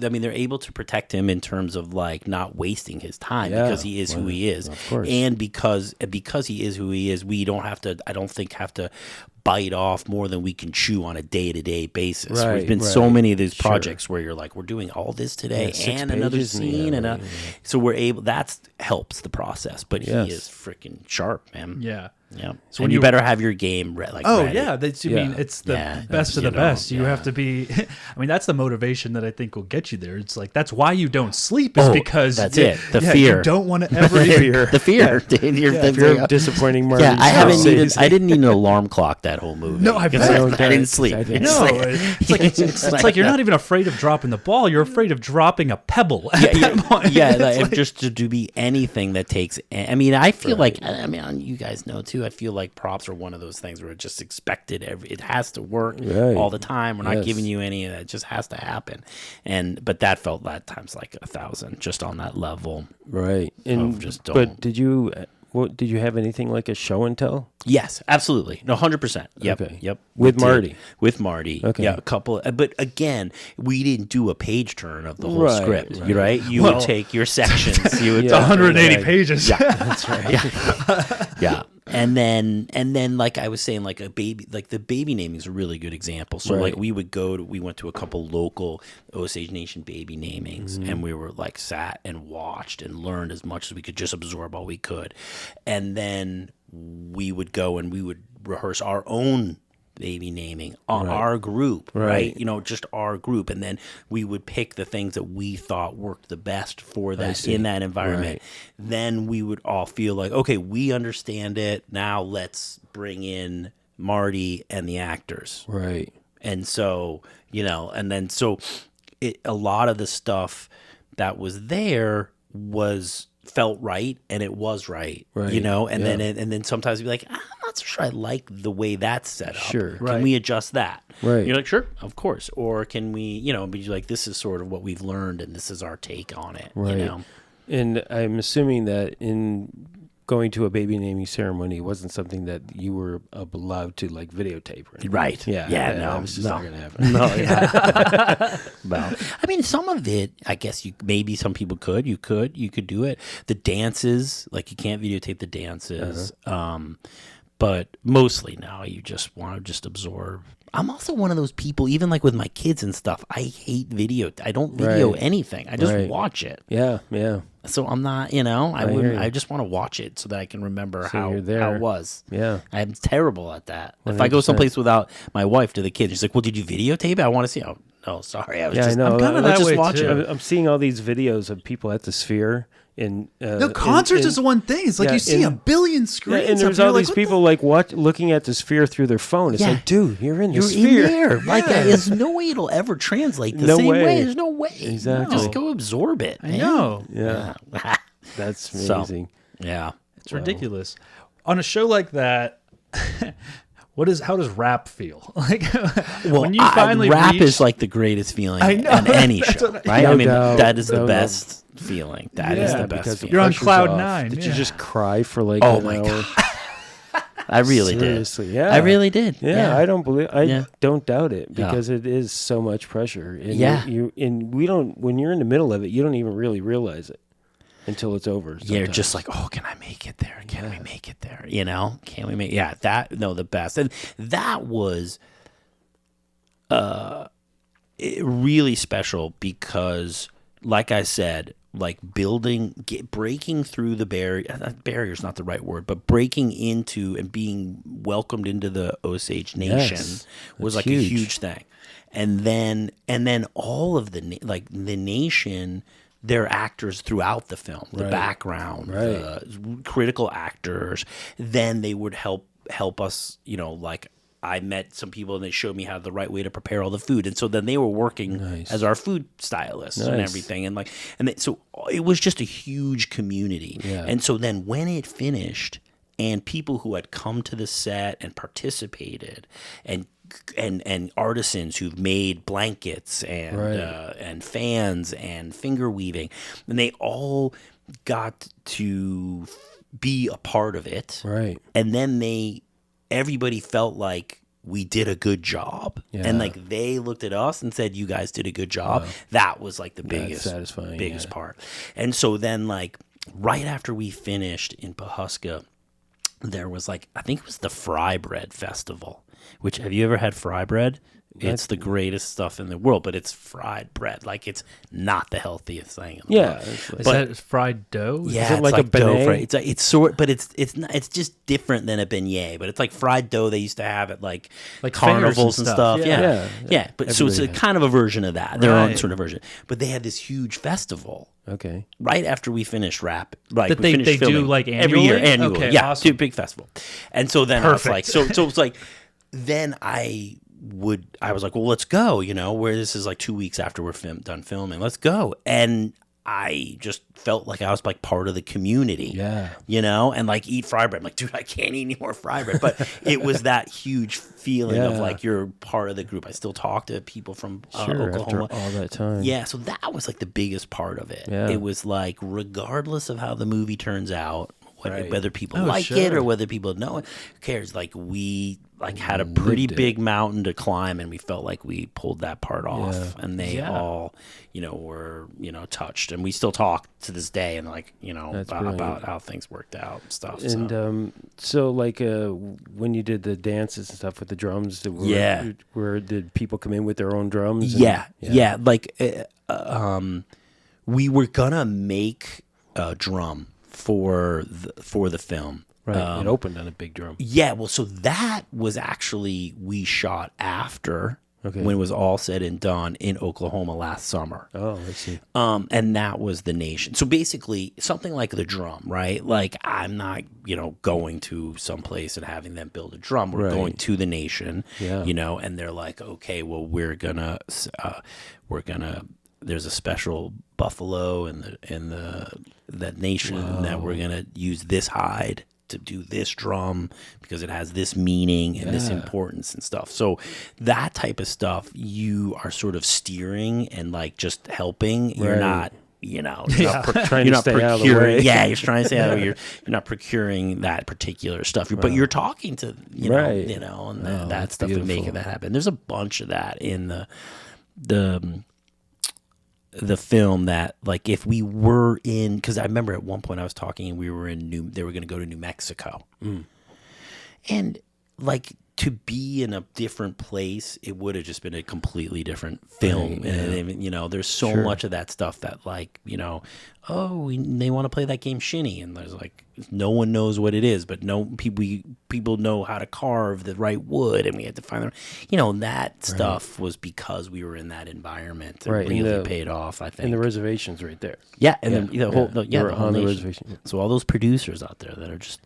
C: mean, they're able to protect him in terms of not wasting his time because he is who he is,
A: of course.
C: And because he is who he is, we don't have to. I don't think have to bite off more than we can chew on a day-to-day basis. There's been so many of these projects where you're like, we're doing all this today and another scene, so we're able. That helps the process, but he is freaking sharp, man.
B: Yeah.
C: Yeah. So when you better have your game ready.
B: Yeah. Mean, it's the best of the best. You have to be. I mean, that's the motivation that I think will get you there. It's that's why you don't sleep. Is because
C: that's it. The fear.
B: You don't want to ever.
C: The fear.
A: The fear of disappointing Martin.
C: Yeah, I didn't need an alarm clock that whole movie.
B: No, I
C: didn't sleep.
B: It's like you're not even afraid of dropping the ball. You're afraid of dropping a pebble.
C: Just to be anything that takes. I mean, I feel you guys know too. I feel like props are one of those things where it's just expected. It has to work all the time. We're not giving you any of that. It just has to happen. But that felt that times like 1,000 just on that level.
A: Right. But did you have anything like a show and tell?
C: Yes, absolutely. No, 100%. Yep.
A: Okay.
C: Yep.
A: With Marty.
C: With Marty. Okay. Yeah, a couple. But again, we didn't do a page turn of the whole script, right? You would take your sections.
B: It's 180 pages.
C: Yeah, that's right. Yeah. And then like I was saying, like the baby naming is a really good example. So we went to a couple local Osage Nation baby namings, and we were sat and watched and learned as much as we could, just absorb all we could. And then we would go and we would rehearse our own baby naming on our group, right? Just our group. And then we would pick the things that we thought worked the best for that in that environment. Then we would all feel like, okay, we understand it. Now let's bring in Marty and the actors.
A: Right.
C: And so, a lot of the stuff that was there felt right, and it was right. Then sometimes you'd be like, I'm not so sure I like the way that's set up.
A: Sure.
C: Can we adjust that?
A: Right.
C: You're like, sure, of course. Or can we, be like, this is sort of what we've learned and this is our take on it.
A: Right. And I'm assuming that in going to a baby naming ceremony wasn't something that you were allowed to videotape.
C: Right.
A: Yeah.
C: No,
A: it's just not going to happen.
C: No. Yeah. Well, I mean, some of it, I guess maybe some people could. You could do it. The dances, you can't videotape the dances. But mostly now you just want to absorb. I'm also one of those people, even with my kids and stuff, I hate video. I don't video anything. I just watch it.
A: Yeah, yeah.
C: So I'm not, I just want to watch it so that I can remember how it was.
A: Yeah.
C: I'm terrible at that. 100%. If
A: 100%.
C: I go someplace without my wife to the kids, she's like, well, did you videotape it? I want to see. Oh, no, sorry. I know.
A: I'm seeing all these videos of people at the Sphere, No,
B: concerts is one thing. It's like you see a billion screens.
A: And there's all these people looking at the sphere through their phone. It's like, dude, you're in the sphere.
C: In there. Like, there's no way it'll ever translate the same way. There's no way.
A: Exactly.
C: Just go absorb it.
B: I know.
A: Yeah. That's amazing.
B: It's ridiculous. On a show like that, how does rap feel? Like, when you finally
C: rap is like the greatest feeling on any show, right? I mean, that is the best feeling. That is the best feeling.
B: You're on cloud 9.
A: Did you just cry for like an hour?
C: God. I really
A: Seriously,
C: did. I really did.
A: Yeah, I don't doubt it because it is so much pressure. And when you're in the middle of it, you don't even really realize it until it's over. Sometimes.
C: You're just like, oh, can I make it there? Can we make it there? You know, can we make? Yeah, the best, and that was really special because, like I said, like breaking through the barrier's not the right word, but breaking into and being welcomed into the Osage Nation was like huge. A huge thing. And then all of the nation, they're actors throughout the film, the background, the critical actors. Then they would help us, you know, like I met some people and they showed me how the right way to prepare all the food. And so then they were working as our food stylists and everything. And so it was just a huge community. Yeah. And so then when it finished and people who had come to the set and participated and artisans who've made blankets and fans and finger weaving, and they all got to be a part of it. Right. And then everybody felt like we did a good job. Yeah. And like they looked at us and said, you guys did a good job. Wow. That was like the biggest part. And so then like right after we finished in Pawhuska, there was like, I think it was the Fry Bread Festival, which, have you ever had fry bread? It's the greatest stuff in the world, but it's fried bread. Like, it's not the healthiest thing in the world.
B: Is that fried dough?
C: Yeah,
A: is it like a beignet?
C: It's just different than a beignet, but it's like fried dough they used to have at like carnivals and stuff. Yeah. But so it's a kind of a version of that, their own sort of version. But they had this huge festival.
A: Okay.
C: Right after we finished rap, like
B: that they do like annually?
C: Every year, annually.
B: Okay,
C: yeah,
B: awesome.
C: Big festival. And so then I was like, so it's like, then I was like, well, let's go, you know, where this is like 2 weeks after we're done filming. Let's go. And I just felt like I was like part of the community, you know, and like eat fry bread. I'm like, dude, I can't eat any more fry bread. But it was that huge feeling of like you're part of the group. I still talk to people from Oklahoma.
A: After all that time.
C: Yeah, so that was like the biggest part of it. Yeah. It was like, regardless of how the movie turns out, whether people like it or whether people know it, who cares? Like, we had a pretty big mountain to climb, and we felt like we pulled that part off. And they all, you know, were, you know, touched, and we still talk to this day, and like, you know, about how things worked out and stuff.
A: And so like when you did the dances and stuff with the drums, where did people come in with their own drums? Like we were gonna make a drum for the film. Right. It opened on a big drum.
C: Yeah, well, so that was actually, we shot after when it was all said and done in Oklahoma last summer.
A: Oh, I see.
C: And that was the Nation. So basically, something like the drum, right? Like, I'm not, you know, going to some place and having them build a drum. We're going to the Nation, you know, and they're like, okay, well, we're gonna there's a special buffalo in that nation that we're gonna use this hide to do this drum because it has this meaning and this importance and stuff. So that type of stuff, you are sort of steering and like just helping. You're not, you know,
A: trying to stay out of the way.
C: Yeah, you're trying to stay out of the way. You're not procuring that particular stuff, but you're talking to you know, and that stuff and making that happen. There's a bunch of that in the film that, like, if we were in, because I remember at one point I was talking and we were they were going to go to New Mexico. And like to be in a different place, it would have just been a completely different film. Right, and you know, there's so much of that stuff that, like, you know, they want to play that game Shinny, and there's like no one knows what it is, but people know how to carve the right wood, and we had to find them. You know, that stuff was because we were in that environment. It really paid off, I think.
A: And the reservations right there.
C: Yeah, and the whole reservation. So all those producers out there that are just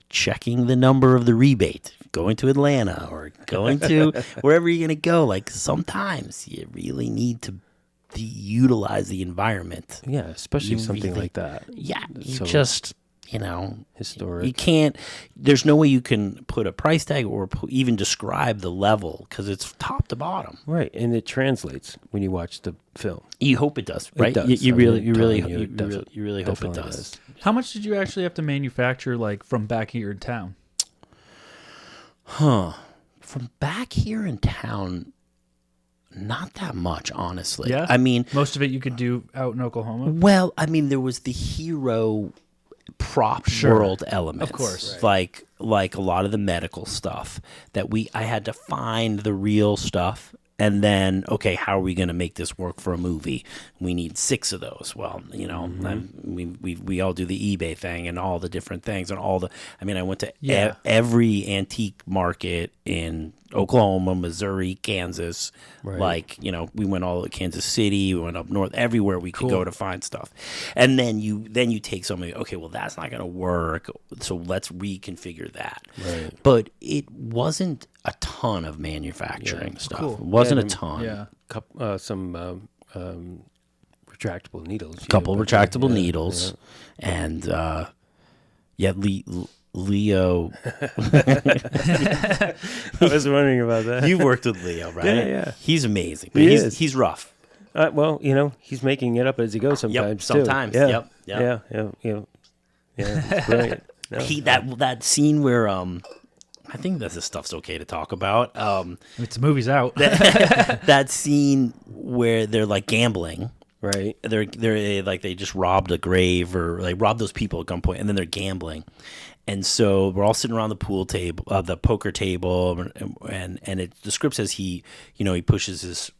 C: checking the number of the rebate, going to Atlanta or going to wherever you're going to go. Like, sometimes you really need to utilize the environment.
A: Yeah, especially something like that.
C: Yeah, just, you know,
A: historic.
C: You can't, there's no way you can put a price tag or even describe the level, because it's top to bottom.
A: Right, and it translates when you watch the film.
C: You hope it does, right?
A: It does.
C: You really hope it does.
B: How much did you actually have to manufacture, like, from back here in town?
C: From back here in town, not that much, honestly.
B: Yeah?
C: I mean,
B: most of it you could do out in Oklahoma?
C: Well, I mean, there was the hero prop world elements.
B: Of course.
C: Right. Like a lot of the medical stuff that I had to find the real stuff. And then, okay, how are we going to make this work for a movie? We need 6 of those. Well, you know, we all do the eBay thing and all the different things and all the. I mean, I went to every antique market in Oklahoma, Missouri, Kansas. Right. Like, you know, we went all to Kansas City. We went up north, everywhere we could go to find stuff. And then you take something. Okay, well, that's not going to work. So let's reconfigure that.
A: Right.
C: But it wasn't a ton of manufacturing stuff. Cool. It wasn't a ton.
A: Yeah. Some retractable needles.
C: A couple retractable needles. Yeah. And Leo.
A: I was wondering about that.
C: You've worked with Leo, right?
A: Yeah.
C: He's amazing. But he's rough.
A: Well, you know, he's making it up as he goes sometimes.
C: Sometimes.
A: Too.
C: Yep.
A: Yeah. It's brilliant. No.
C: That scene where I think that this stuff's okay to talk about.
B: It's movie's out.
C: That scene where they're like gambling.
A: Right.
C: They're like, they just robbed a grave, or like robbed those people at gunpoint, and then they're gambling. And so we're all sitting around the pool table, the poker table, and the script says he pushes his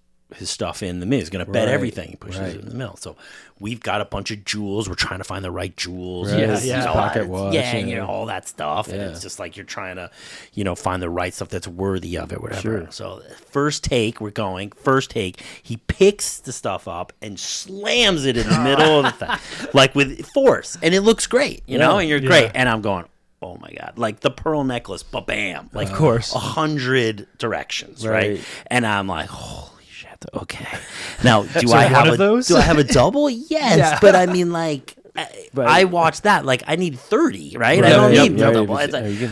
C: stuff in the middle. He's going to bet everything. He pushes it in the middle. So we've got a bunch of jewels. We're trying to find the right jewels.
A: Right. Pocket watch.
C: And you know, all that stuff. And it's just like you're trying to, you know, find the right stuff that's worthy of it, whatever.
A: Sure.
C: So first take, he picks the stuff up and slams it in the middle of the thing, like with force. And it looks great, you know, and you're great. And I'm going, oh my God, like the pearl necklace, bam, like,
B: of course,
C: 100 directions, right? And I'm like, holy shit, okay. Now, do I have
B: of those?
C: Do I have a double? Yes, but I mean, like, I watched that. Like, I need 30, right? I don't need a double. It's like,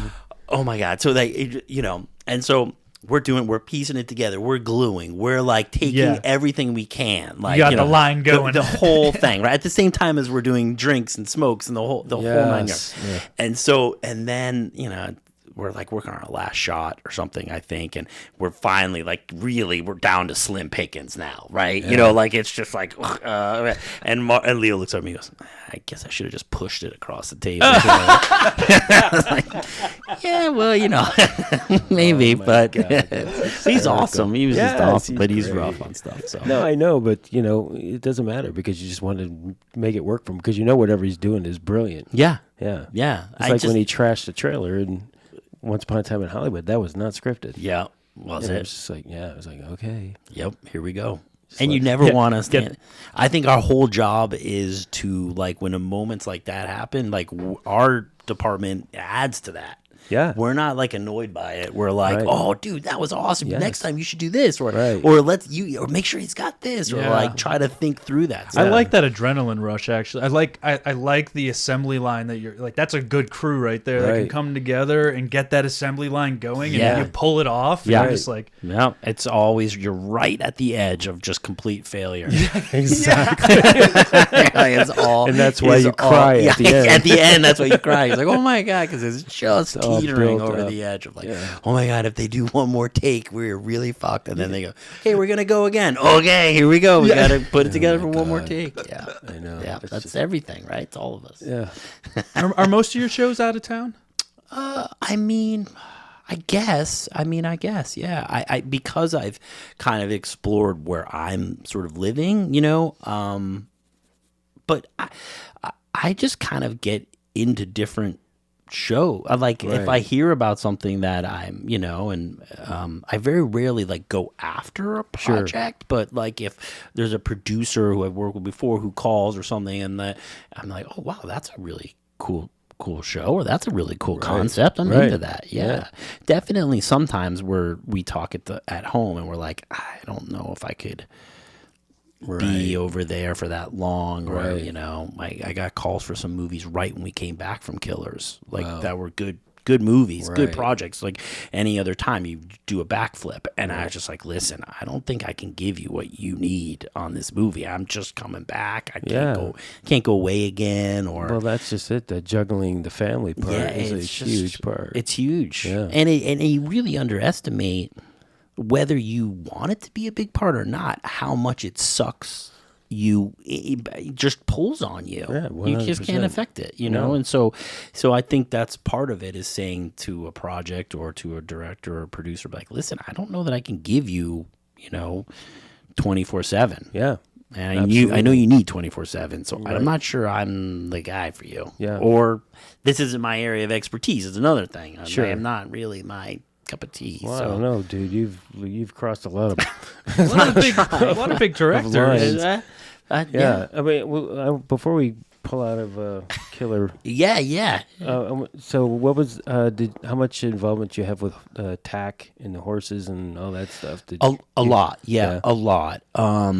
C: oh my God. So they, you know, and so we're piecing it together. We're gluing. We're like taking everything we can. Like,
B: you got the line going,
C: the whole thing, right? At the same time as we're doing drinks and smokes and the whole 9 yards. Yeah. And then, you know, we're like working on our last shot or something, I think, and we're finally like we're down to slim pickings now, right? Yeah. You know, like it's just like, and Leo looks at me and goes, I guess I should have just pushed it across the table. I was like, yeah, well, you know, maybe, but he's awesome. He was just awesome, but he's rough on stuff. So
A: no, I know, but you know, it doesn't matter because you just want to make it work for him because you know whatever he's doing is brilliant.
C: Yeah.
A: It's like when he trashed the trailer and Once Upon a Time in Hollywood, that was not scripted.
C: Yeah, was it?
A: It was just like, it was like, okay.
C: Yep, here we go. And you never want us to. I think our whole job is to, like, when a moments like that happen, like, our department adds to that.
A: Yeah.
C: We're not like annoyed by it. We're like, oh, dude, that was awesome. Yes. Next time you should do this, or make sure he's got this, or like try to think through that.
B: So. I like that adrenaline rush. Actually, I like the assembly line that you're like. That's a good crew right there that can come together and get that assembly line going, and then you pull it off.
C: Yeah,
B: you're just like,
C: it's always you're right at the edge of just complete failure.
A: Exactly.
C: It's all,
A: and that's why you cry at the end.
C: At the end, that's why you cry. It's like, oh my God, because it's just teetering over the edge of like, oh my God, if they do one more take, we're really fucked. And then they go, okay, we're gonna go again. Okay, here we go. We gotta put it together for one more take. Yeah, I know. Yeah, that's everything, right? It's all of us.
A: Yeah.
B: Are most of your shows out of town?
C: I mean, I guess. Yeah. I because I've kind of explored where I'm sort of living, but I just kind of get into different show. If I hear about something that I'm, and I very rarely go after a project, but if there's a producer who I've worked with before who calls or something, and I'm like, oh wow, that's a really cool show, or that's a really cool concept. I'm into that. Yeah. Definitely. Sometimes we talk at home and we're like, I don't know if I could be over there for that long, or I got calls for some movies right when we came back from Killers, that were good movies, good projects. Like any other time you do a backflip, and I was just like, listen, I don't think I can give you what you need on this movie. I'm just coming back. I can't go away again. Or
A: well, that's just it. The juggling the family part is a huge part.
C: It's huge, and you really underestimate, whether you want it to be a big part or not, how much it sucks you. It just pulls on you. Yeah, you just can't affect it, And so I think that's part of it, is saying to a project or to a director or a producer, like, listen, I don't know that I can give you, 24/7.
A: Yeah.
C: And I know you need 24/7, so I'm not sure I'm the guy for you.
A: Yeah.
C: Or this isn't my area of expertise. It's another thing. I'm not really my cup of tea.
A: Well, I don't know, dude. You've crossed a lot of
B: a lot of big directors.
A: Yeah. I mean, before we pull out of Killer.
C: Yeah.
A: So what was how much involvement do you have with tack and the horses and all that stuff?
C: A lot. Yeah, a lot. A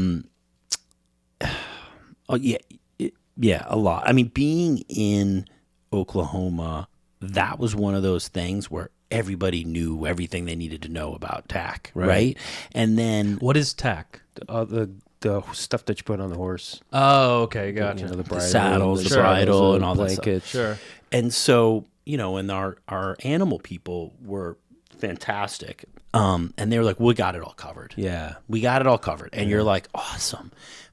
C: lot. I mean, being in Oklahoma, that was one of those things where everybody knew everything they needed to know about tack, right? And then
B: what is tack?
A: The stuff that you put on the horse.
B: Oh, okay, gotcha.
C: The saddles, the bridle, and all that stuff.
B: Sure.
C: And so, and our animal people were fantastic. And they were like, we got it all covered.
A: Yeah.
C: We got it all covered. And you're like, awesome.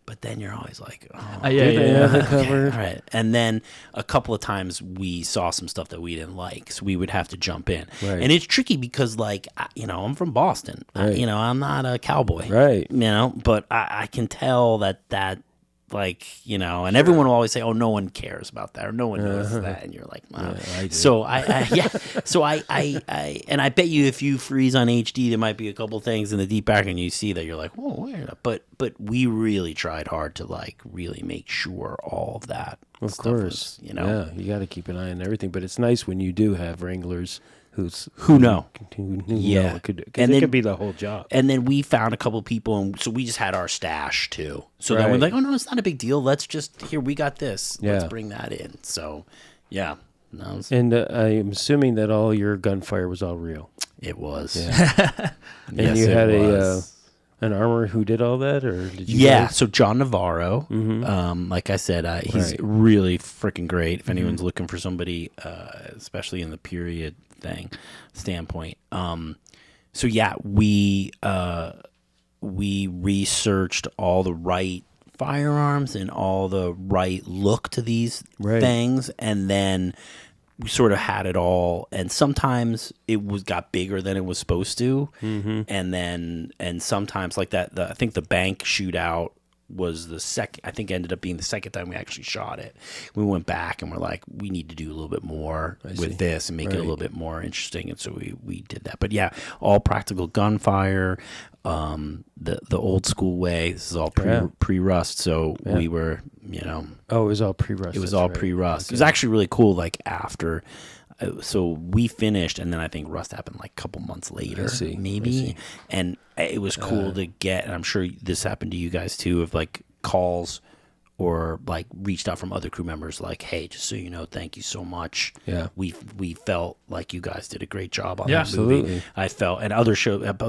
C: But then you're always like, oh,
A: yeah, covered.
C: All right. And then a couple of times we saw some stuff that we didn't like, so we would have to jump in. Right. And it's tricky because, I'm from Boston. Right. I'm not a cowboy.
A: Right.
C: But I can tell that and everyone will always say, oh, no one cares about that, or no one knows that. And you're like, wow. Yeah, I do. So and I bet you if you freeze on HD, there might be a couple things in the deep back and you see that you're like, whoa, but we really tried hard to really make sure all of that.
A: Of course. Yeah, you got to keep an eye on everything, but it's nice when you do have wranglers who know.
C: Yeah.
A: It could be the whole job.
C: And then we found a couple people, and so we just had our stash too. So then we're like, oh no, it's not a big deal. Let's just, we got this. Yeah. Let's bring that in. So yeah.
A: And I'm assuming that all your gunfire was all real.
C: It was.
A: Yeah. And
C: yes,
A: you had an armorer who did all that, or did you?
C: Yeah, so John Navarro, like I said, he's really freaking great. If anyone's looking for somebody, especially in the period standpoint. So yeah, we researched all the right firearms and all the right look to these things, and then we sort of had it all. And sometimes it got bigger than it was supposed to, and sometimes like that. I think the bank shootout was the second. I think ended up being the second time we actually shot it. We went back and we're like, we need to do a little bit more with this and make it a little bit more interesting. And so we did that. But yeah, all practical gunfire, the old school way. This is all pre-rust. So we were,
A: Oh, it was all pre-rust.
C: It was all pre-rust. Okay. It was actually really cool. Like after. So we finished, and then I think rust happened like a couple months later, maybe. And it was cool to get, and I'm sure this happened to you guys too, of like calls or like reached out from other crew members like, hey, just so you know, thank you so much. Yeah. We felt like you guys did a great job on that movie. I felt, and other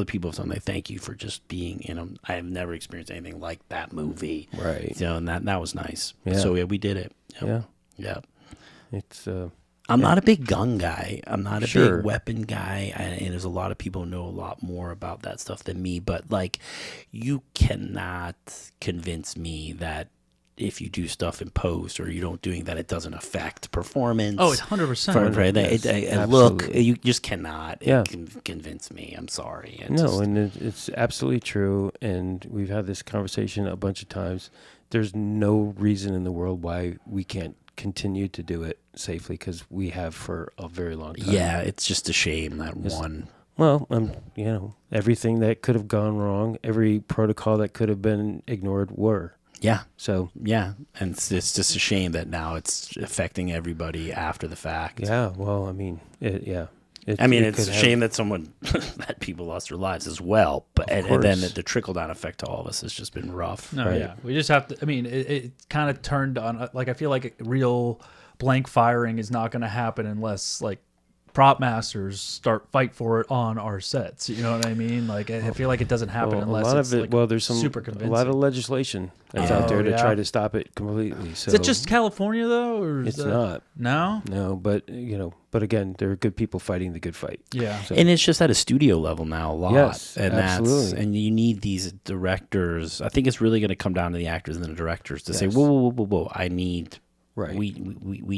C: people have said, thank you for just being, I have never experienced anything like that movie.
A: Right.
C: And that was nice. Yeah. So yeah, we did it. Yep. Yeah.
A: It's,
C: I'm not a big gun guy. I'm not a big weapon guy. And there's a lot of people who know a lot more about that stuff than me. But, you cannot convince me that if you do stuff in post or you don't doing that, it doesn't affect performance.
B: Oh, it's 100%.
C: Yes, look, you just cannot convince me. I'm sorry.
A: It's absolutely true. And we've had this conversation a bunch of times. There's no reason in the world why we can't continue to do it safely, because we have for a very long time.
C: Yeah, it's just a shame that one.
A: Well, everything that could have gone wrong, every protocol that could have been ignored were.
C: Yeah.
A: So.
C: Yeah, and it's just a shame that now it's affecting everybody after the fact.
A: Yeah, well, I mean, it's
C: a shame that people lost their lives as well, but and then the trickle down effect to all of us has just been rough.
B: No, right? Yeah, we just have to. I mean, it kind of turned on. Like, I feel like real blank firing is not going to happen unless like prop masters start fight for it on our sets. You know what I mean? Like, I feel like it doesn't happen unless there's some super convincing.
A: A lot of legislation that's out there to try to stop it completely. So
B: is it just California though, or
A: it's not?
B: No,
A: but again, there are good people fighting the good fight.
B: Yeah,
C: so. And it's just at a studio level now a lot.
A: Yes,
C: and
A: absolutely.
C: And you need these directors. I think it's really going to come down to the actors and the directors to say, whoa, I need. Right. We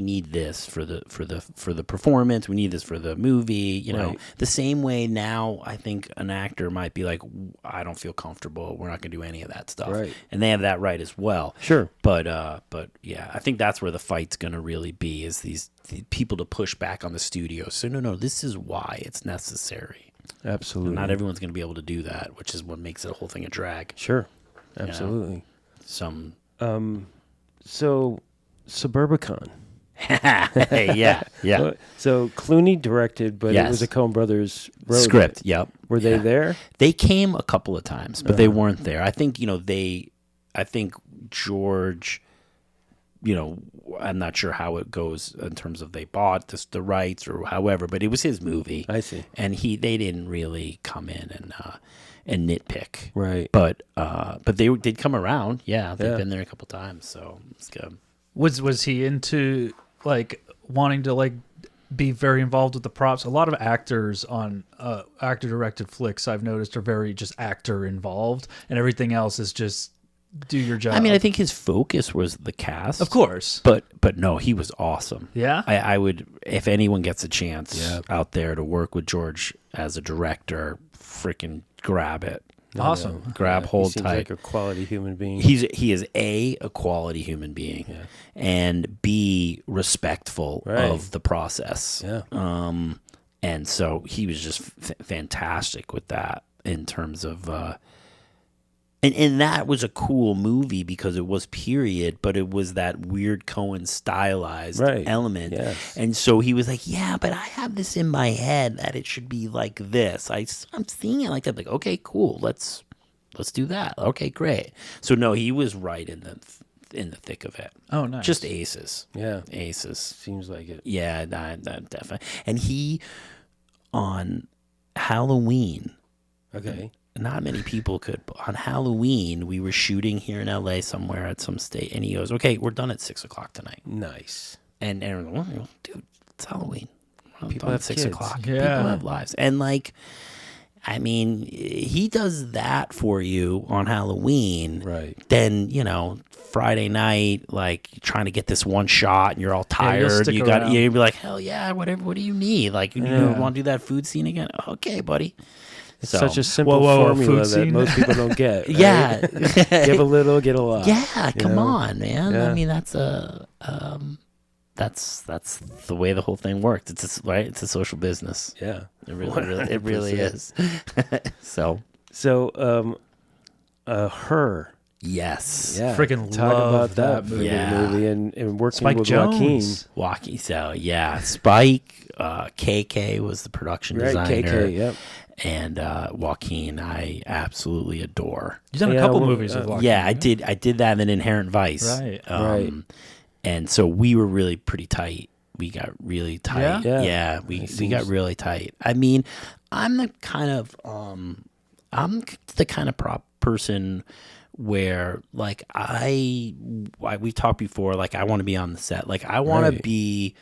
C: need this for the performance. We need this for the movie. You know, the same way now. I think an actor might be like, I don't feel comfortable. We're not going to do any of that stuff.
A: Right.
C: And they have that right as well.
A: Sure.
C: But yeah, I think that's where the fight's going to really be, is these people to push back on the studio. So no, this is why it's necessary.
A: Absolutely.
C: And not everyone's going to be able to do that, which is what makes the whole thing a drag.
A: Sure. Absolutely.
C: So.
A: Suburbicon.
C: yeah.
A: So Clooney directed, but it was a Coen Brothers
C: script. Yep.
A: Were they there?
C: They came a couple of times, but they weren't there. I think I think George. I'm not sure how it goes in terms of they bought the rights or however, but it was his movie.
A: I see.
C: And they didn't really come in and nitpick.
A: Right.
C: But they did come around. Yeah, they've been there a couple times, so it's good.
B: Was he into like wanting to like be very involved with the props? A lot of actors on actor directed flicks I've noticed are very just actor involved, and everything else is just do your job.
C: I mean, I think his focus was the cast,
B: of course,
C: but no, he was awesome.
B: Yeah,
C: I would, if anyone gets a chance out there to work with George as a director, freaking grab it.
B: Awesome.
C: Grab hold
A: tight.
C: Seems
A: like a quality human being.
C: He is a quality human being, and B, respectful of the process.
A: Yeah.
C: And so he was just fantastic with that in terms of and that was a cool movie because it was period, but it was that weird Coen stylized element.
A: Yes.
C: And so he was like, yeah, but I have this in my head that it should be like this. I'm seeing it like that. Like, okay, cool. Let's do that. Okay, great. So no, he was right in the thick of it.
B: Oh, nice.
C: Just aces.
A: Yeah.
C: Aces.
A: Seems like it.
C: Yeah, definitely. And he, on Halloween.
A: Okay.
C: Not many people could. On Halloween, we were shooting here in LA somewhere at some state, and he goes, "Okay, we're done at 6:00 tonight."
A: Nice.
C: And Aaron goes, well, "Dude, it's Halloween.
A: People have
C: 6:00.
B: Yeah.
C: People have lives." And like, I mean, he does that for you on Halloween.
A: Right.
C: Then Friday night, like you're trying to get this one shot, and you're all tired. You'd be like, "Hell yeah, whatever. What do you need? Like, you want to do that food scene again? Okay, buddy."
A: It's such a simple formula that most people don't get. Right?
C: Yeah.
A: Give a little, get a lot.
C: Yeah, come on, man. Yeah. I mean, that's that's the way the whole thing worked. It's a social business.
A: Yeah.
C: It really is. So
A: Her.
C: Yes.
A: Yeah.
B: Freaking
A: talk about that
B: movie.
A: movie and working
B: Spike
A: with
B: Jones.
C: Joaquin. So yeah, Spike, KK was the production designer.
A: KK, yep.
C: And Joaquin, I absolutely adore.
B: You've done a couple movies with Joaquin.
C: Yeah, I did that in Inherent Vice.
B: Right.
A: Right.
C: And so we were really pretty tight. We got really tight.
A: Yeah.
C: We got really tight. I mean, I'm the kind of prop person where like we talked before, like I want to be on the set. Like I want to be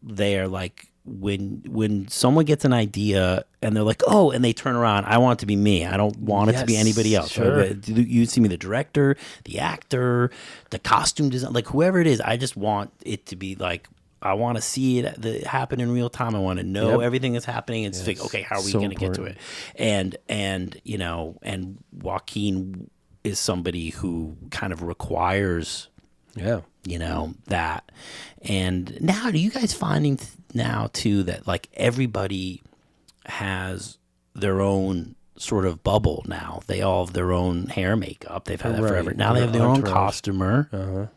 C: there like when someone gets an idea and they're like, oh, and they turn around, I want it to be me. I don't want it to be anybody else.
A: Sure.
C: You see me, the director, the actor, the costume design, like whoever it is. I just want it to be like, I want to see it happen in real time. I want to know everything that's happening and think, okay, how are we going to get to it? And and Joaquin is somebody who kind of requires, that. And now, are you guys finding now too that like everybody has their own sort of bubble now? They all have their own hair makeup. They've had that forever. Now they have their own costumer.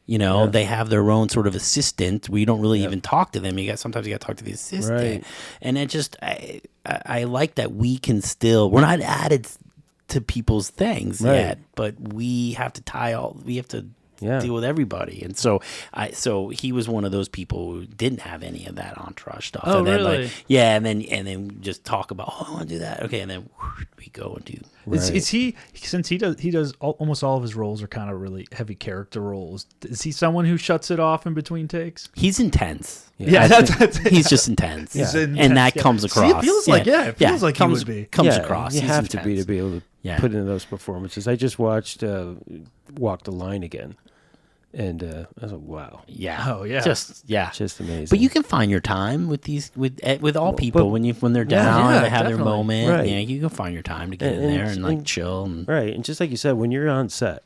C: They have their own sort of assistant. We don't really even talk to them. Sometimes you got to talk to the assistant, and it just I like that we can still. We're not added to people's things yet, but we have to deal with everybody. And so he was one of those people who didn't have any of that entourage stuff.
B: Oh,
C: and then
B: really?
C: and then just talk about, I want to do that. Okay, and then we go and do.
B: Is he, since he does almost all of his roles are kind of really heavy character roles. Is he someone who shuts it off in between takes?
C: He's intense.
B: That's
C: he's just intense. And that comes across.
B: See, it feels like he would be.
C: Comes across.
A: You
C: he's
A: have
C: intense.
A: to be able to put in those performances. I just watched Walk the Line again. And I was like, wow.
C: Yeah.
B: Oh, yeah.
C: Just
A: amazing.
C: But you can find your time with these with all people when they're down and they have their moment.
A: Right.
C: Yeah, you can find your time to get in there and like chill. And,
A: right. And just like you said, when you're on set,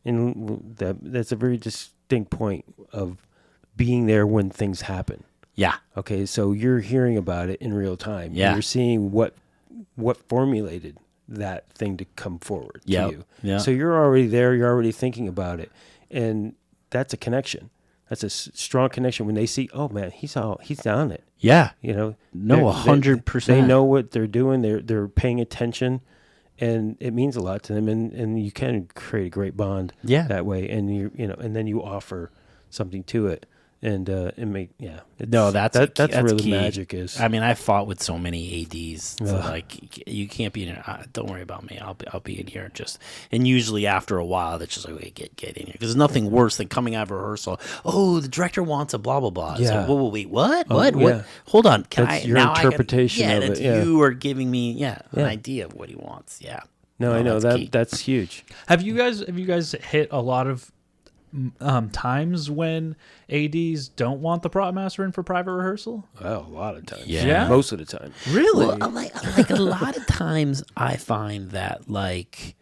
A: and that's a very distinct point of being there when things happen.
C: Yeah.
A: Okay. So you're hearing about it in real time.
C: Yeah.
A: You're seeing what formulated that thing to come forward to you.
C: Yeah.
A: So you're already there. You're already thinking about it. And that's a connection. That's a strong connection when they see, oh man, he's on it.
C: Yeah.
A: 100%. They know what they're doing. They're paying attention, and it means a lot to them. And you can create a great bond that way. And and then you offer something to it. And make that's where the
C: key.
A: magic is.
C: I mean, I fought with so many ADs. So like, you can't be in here. Don't worry about me. I'll be in here and usually after a while, that's just like, wait, get in here, because there's nothing worse than coming out of rehearsal. Oh, the director wants a blah blah blah. Yeah. It's like, wait, what? What? Hold on.
A: That's your interpretation of it. Yeah.
C: You are giving me an idea of what he wants. Yeah.
A: No, I know that's huge.
B: Have you guys hit a lot of times when ADs don't want the prop master in for private rehearsal?
A: Oh, a lot of times.
B: Yeah.
A: Most of the time.
B: Really?
C: Well, like a lot of times I find that like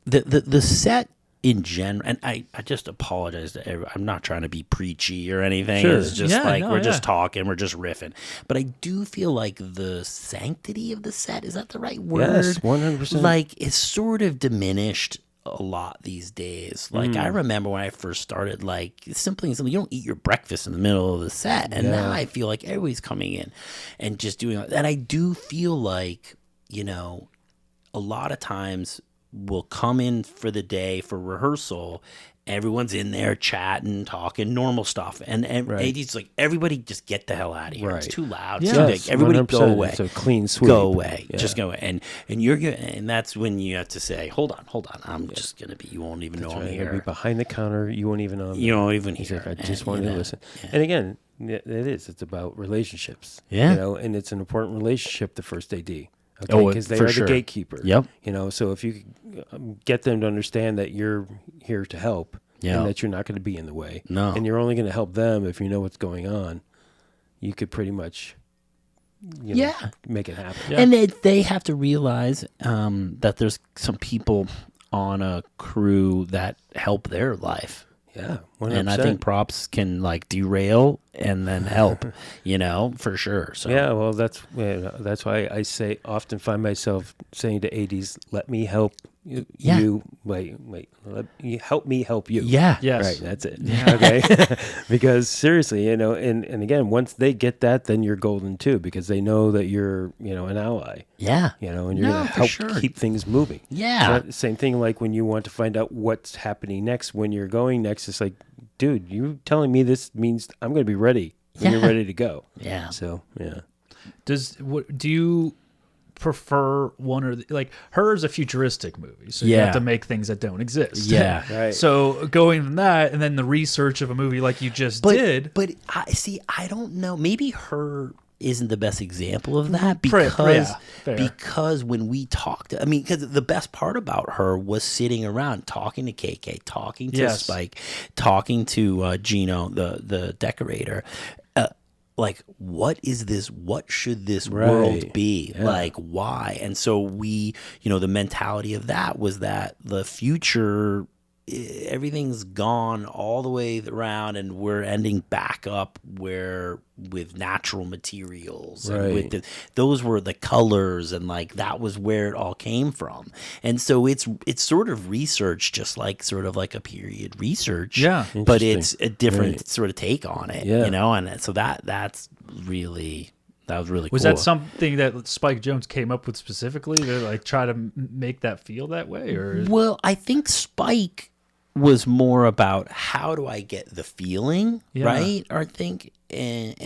C: the set in general, and I just apologize to everyone. I'm not trying to be preachy or anything.
A: Sure.
C: It's just we're just talking, we're just riffing. But I do feel like the sanctity of the set, is that the right word?
A: Yes, 100%.
C: Like, it's sort of diminished a lot these days. Like, I remember when I first started, like, simply you don't eat your breakfast in the middle of the set, and now I feel like everybody's coming in and just doing that. And I do feel like, a lot of times we'll come in for the day for rehearsal, everyone's in there chatting, talking, normal stuff, and AD's like, everybody just get the hell out of here. Right. It's too loud. It's too big. Everybody 100%. Go away.
A: It's a clean sweep.
C: Go away. Yeah. Just go away. And you're good. And that's when you have to say, hold on. I'm just gonna be. You won't even know I'm here.
A: Be behind the counter. You won't even know.
C: You won't even hear.
A: Like, I just wanted to listen. Yeah. And again, it is. It's about relationships.
C: Yeah.
A: And it's an important relationship. The first AD. Okay, because they are the gatekeeper.
C: Yep.
A: So if you get them to understand that you're here to help.
C: Yeah.
A: And that you're not going to be in the way.
C: No.
A: And you're only going to help them if you know what's going on. You could pretty much make it happen.
C: Yeah. And they have to realize that there's some people on a crew that help their life.
A: Yeah, 100%.
C: And I think props can like derail and then help, for sure. So
A: yeah, well, that's why I often find myself saying to ADs, "Let me help you. Wait, help me help you."
C: Yeah,
B: yes,
A: right. That's it. Yeah. Okay, because seriously, and again, once they get that, then you're golden too, because they know that you're an ally.
C: Yeah,
A: and you're going to help keep things moving.
C: Yeah,
A: same thing like when you want to find out what's happening next, when you're going next. It's like, dude, you telling me this means I'm going to be ready when you're ready to go.
C: Yeah.
A: So, yeah.
B: Do you prefer one or like Her is a futuristic movie, so you have to make things that don't exist.
C: Yeah,
A: right.
B: So going from that, and then the research of a movie like you just did.
C: But I don't know. Maybe Her isn't the best example of that because when we talked, I mean, because the best part about Her was sitting around talking to KK, talking to Spike, talking to Gino, the decorator. Like, what is this? What should this world be? Yeah. Like, why? And so we, the mentality of that was that the future, everything's gone all the way around, and we're ending back up where with natural materials, and with those were the colors, and like that was where it all came from. And so it's sort of research, just like sort of like a period research, but it's a different sort of take on it, and so that's really. That was really cool.
B: Was that something that Spike Jonze came up with specifically to like try to make that feel that way, or?
C: Well, I think Spike was more about how do I get the feeling, right? Or I think, and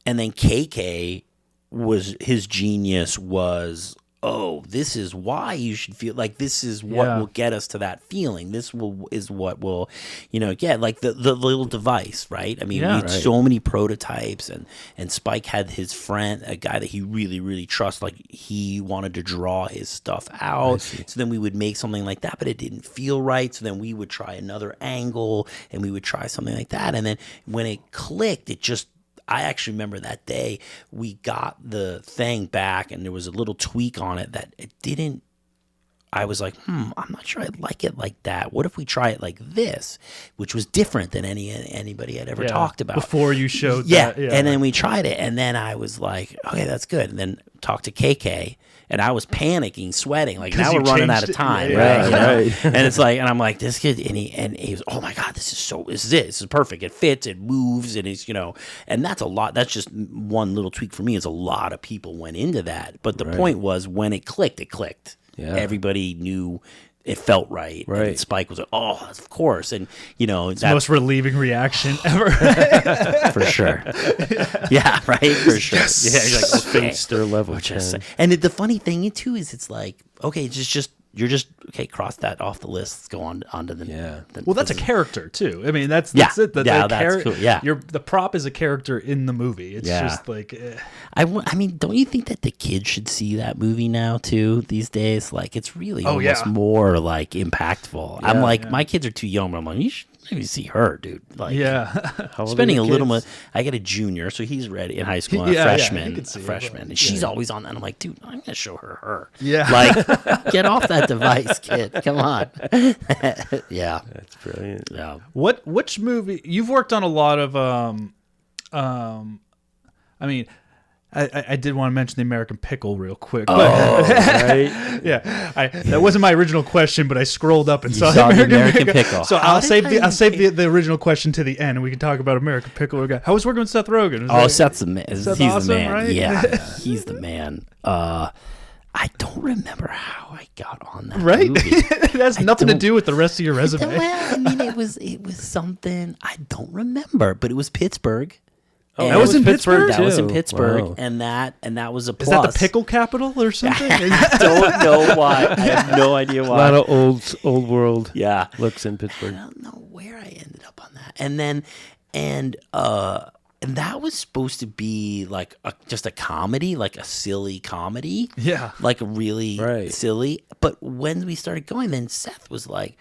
C: then KK was, his genius was, oh, this is why you should feel like this is what will get us to that feeling. This is what will, get like the little device, right? I mean, we had so many prototypes, and Spike had his friend, a guy that he really, really trusts, like he wanted to draw his stuff out. So then we would make something like that, but it didn't feel right. So then we would try another angle, and we would try something like that. And then when it clicked, I actually remember that day we got the thing back, and there was a little tweak on it that it didn't. I was like, I'm not sure I like it like that. What if we try it like this, which was different than anybody had ever talked about
B: before you showed that.
C: Yeah, and then we tried it, and then I was like, okay, that's good. And then talked to KK. And I was panicking, sweating, like now we're running out of time, right? And it's like, and I'm like, this kid, and he was, oh my God, this is perfect. It fits, it moves, and it's, and that's a lot. That's just one little tweak for me. It's a lot of people went into that, but the point was when it clicked, Yeah. Everybody knew. It felt right. And Spike was like, oh, of course. And,
B: it's the most relieving reaction ever.
C: For sure. Yeah, right? For sure.
A: Yes. Yeah, you're like, okay. Stir level.
C: And the funny thing, too, is it's like, okay, okay, cross that off the list. Let's go on to the...
B: Well, that's a character, too. I mean, that's it.
C: That's cool. Yeah.
B: The prop is a character in the movie. It's just like...
C: I mean, don't you think that the kids should see that movie now, too, these days? Like, it's really almost more, like, impactful. I'm like, my kids are too young, but I'm like, you should maybe see Her, dude. Like, spending a little more... I got a junior, so he's ready in high school, a freshman. And she's always on that. And I'm like, dude, I'm going to show her. Yeah. Like, get off that device, kid. Come on. Yeah.
A: That's brilliant.
C: Yeah.
B: Which movie... You've worked on a lot of... I mean... I did want to mention the American Pickle real quick. But, that wasn't my original question, but I scrolled up and saw the American Pickle. So I'll save the original question to the end, and we can talk about American Pickle. How was working with Seth Rogen?
C: Seth's the man. He's
B: awesome,
C: the man.
B: Right?
C: Yeah, he's the man. I don't remember how I got on that movie.
B: It has nothing to do with the rest of your resume.
C: Well, I mean, it was something I don't remember, but it was Pittsburgh.
B: Oh, that was in Pittsburgh?
C: That was in Pittsburgh, wow. and that was a plus.
B: Is that the pickle capital or something?
C: I don't know why. I have no idea why.
A: A lot of old world looks in Pittsburgh.
C: I don't know where I ended up on that. And then, and that was supposed to be like just a comedy, like a silly comedy.
B: Yeah.
C: Like really silly. But when we started going, then Seth was like,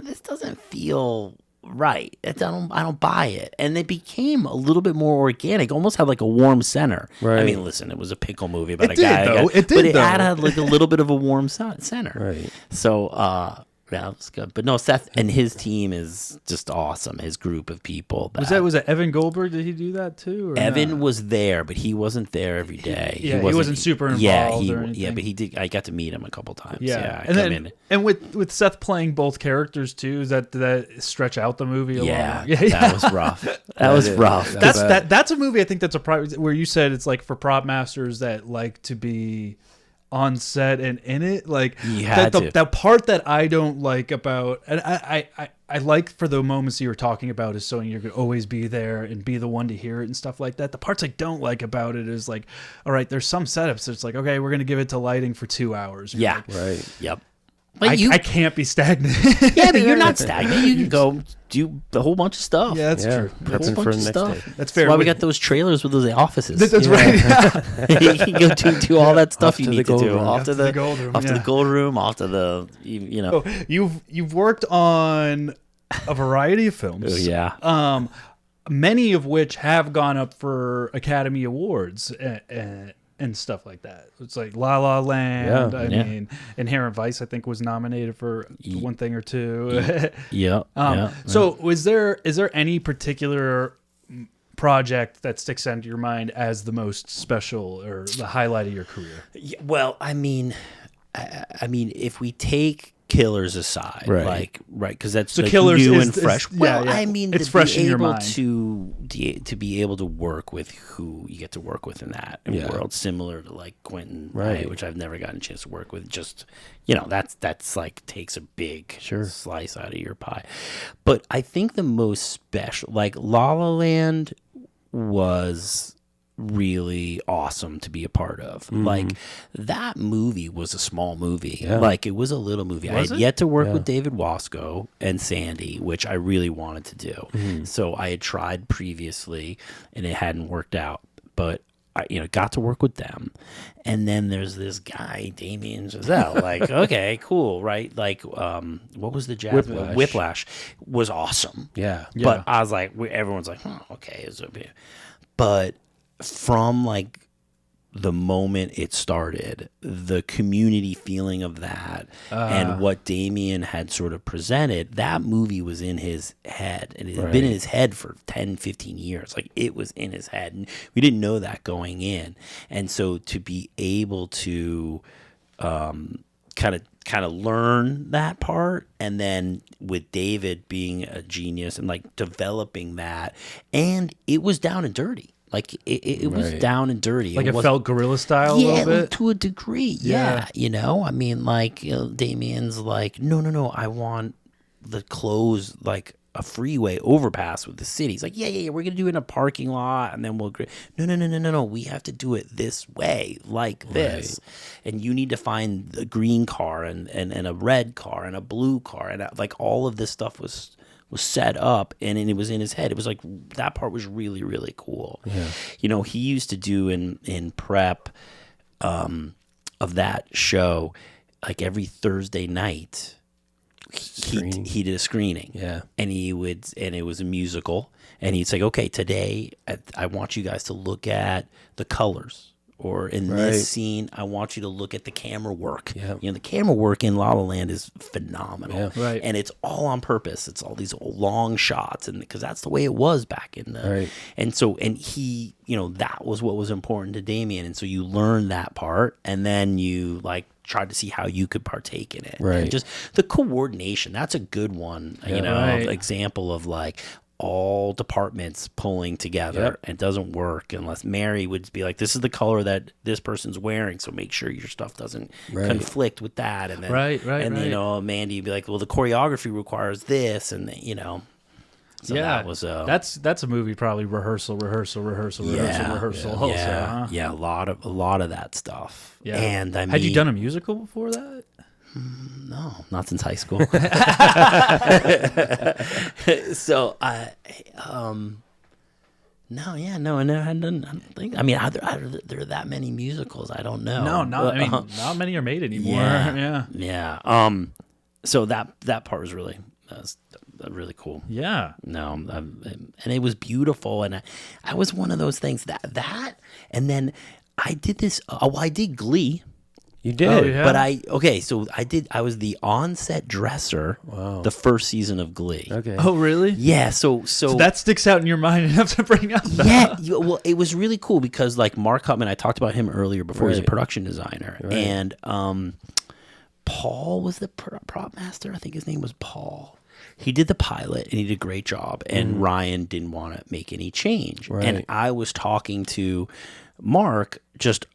C: this doesn't feel... right. I don't buy it. And it became a little bit more organic, almost had like a warm center. Right. I mean, listen, it was a pickle movie about a guy. But it had like a little bit of a warm center.
A: Right.
C: So, yeah, it was good. But no, Seth and his team is just awesome. His group of people.
B: Was that Evan Goldberg? Did he do that too? Or
C: Evan was there, but he wasn't there every day.
B: He wasn't super involved.
C: But he did. I got to meet him a couple times.
B: Yeah, and with Seth playing both characters too, did that stretch out the movie a lot?
C: That was rough. That was rough.
B: That's a movie I think that's where you said it's like for prop masters that like to be on set and in it, like that part that I don't like about, and I like for the moments you were talking about is so you're going to always be there and be the one to hear it and stuff like that. The parts I don't like about it is like, all right, there's some setups. It's like, okay, we're going to give it to lighting for 2 hours.
C: Yeah.
B: Like,
A: right.
C: Yep.
B: But I can't be stagnant.
C: Yeah, but you're not stagnant. You can go do a whole bunch of stuff.
B: Yeah, that's true.
A: Prepping for the next day.
B: That's fair.
C: That's why we got those trailers with those offices.
B: That's right.
C: You can go do all that stuff you need to do.
B: Off to the gold room.
C: Off to the gold room. Off to the, you know.
B: Oh, you've worked on a variety of films.
C: Oh, yeah.
B: Many of which have gone up for Academy Awards and stuff like that. It's like La La Land. I mean, Inherent Vice, I think, was nominated for one thing or two. So, is there any particular project that sticks out to your mind as the most special or the highlight of your career?
C: Yeah, well, I mean, if we take Killers aside, because that's
B: so
C: like
B: Killers
C: new
B: is,
C: and fresh. I mean,
B: it's fresh in your mind.
C: To be able to work with who you get to work with in that world, similar to like Quentin, right? Which I've never gotten a chance to work with. Just that's like takes a big slice out of your pie. But I think the most special, like La La Land, was really awesome to be a part of. Like that movie was a small movie. Like it was a little movie. I had yet to work with David Wasco and Sandy, which I really wanted to do. So I had tried previously and it hadn't worked out, but I got to work with them. And then there's this guy, Damien Chazelle. Like, okay, cool, right? Like, what was the jazz? Whiplash was awesome.
A: Yeah.
C: But I was like, everyone's like, okay, it's okay. But from like the moment it started, the community feeling of that and what Damien had sort of presented, that movie was in his head, and it had been in his head for 10, 15 years. Like it was in his head, and we didn't know that going in. And so to be able to kind of learn that part, and then with David being a genius and like developing that, and it was down and dirty. Like it was down and dirty.
B: Like it felt guerrilla style a little bit?
C: To a degree. Yeah. I mean, like, Damien's like, no, I want the close, like a freeway overpass with the city. He's like, yeah, we're going to do it in a parking lot, and then we'll... No, we have to do it this way, like this. And you need to find a green car and a red car and a blue car. And like all of this stuff was set up, and it was in his head. It was like, that part was really, really cool. Yeah. He used to do in prep of that show, like every Thursday night, he did a screening. Yeah. And it was a musical, and he'd say, okay, today I want you guys to look at the colors. Or in this scene, I want you to look at the camera work. Yeah. The camera work in La La Land is phenomenal. Yeah. Right. And it's all on purpose. It's all these long shots, and because that's the way it was back in the... Right. And he, that was what was important to Damien. And so you learn that part, and then you like tried to see how you could partake in it. Right. And just the coordination, that's a good one, example of like all departments pulling together. And it doesn't work unless Mary would be like, this is the color that this person's wearing, so make sure your stuff doesn't conflict with that. And then Mandy would be like, well, the choreography requires this, and so that was
B: that's a movie probably rehearsal also,
C: a lot of that stuff. And I mean,
B: had you done a musical before that?
C: No, not since high school. So I never had done. I don't think. I mean, are there that many musicals? I don't know.
B: No, not many are made anymore.
C: Yeah. So that part was really cool.
B: Yeah.
C: No, and it was beautiful, and I was one of those things that, and then I did this. I did Glee.
A: You did,
C: but I was the on-set dresser the first season of Glee.
B: Okay. Oh, really?
C: Yeah. So
B: that sticks out in your mind enough to bring up.
C: Yeah. Well, it was really cool because like Mark Hutman, I talked about him earlier before. He's a production designer, and Paul was the prop master. I think his name was Paul. he did the pilot and he did a great job, and Ryan didn't want to make any change. Right. And I was talking to Mark, just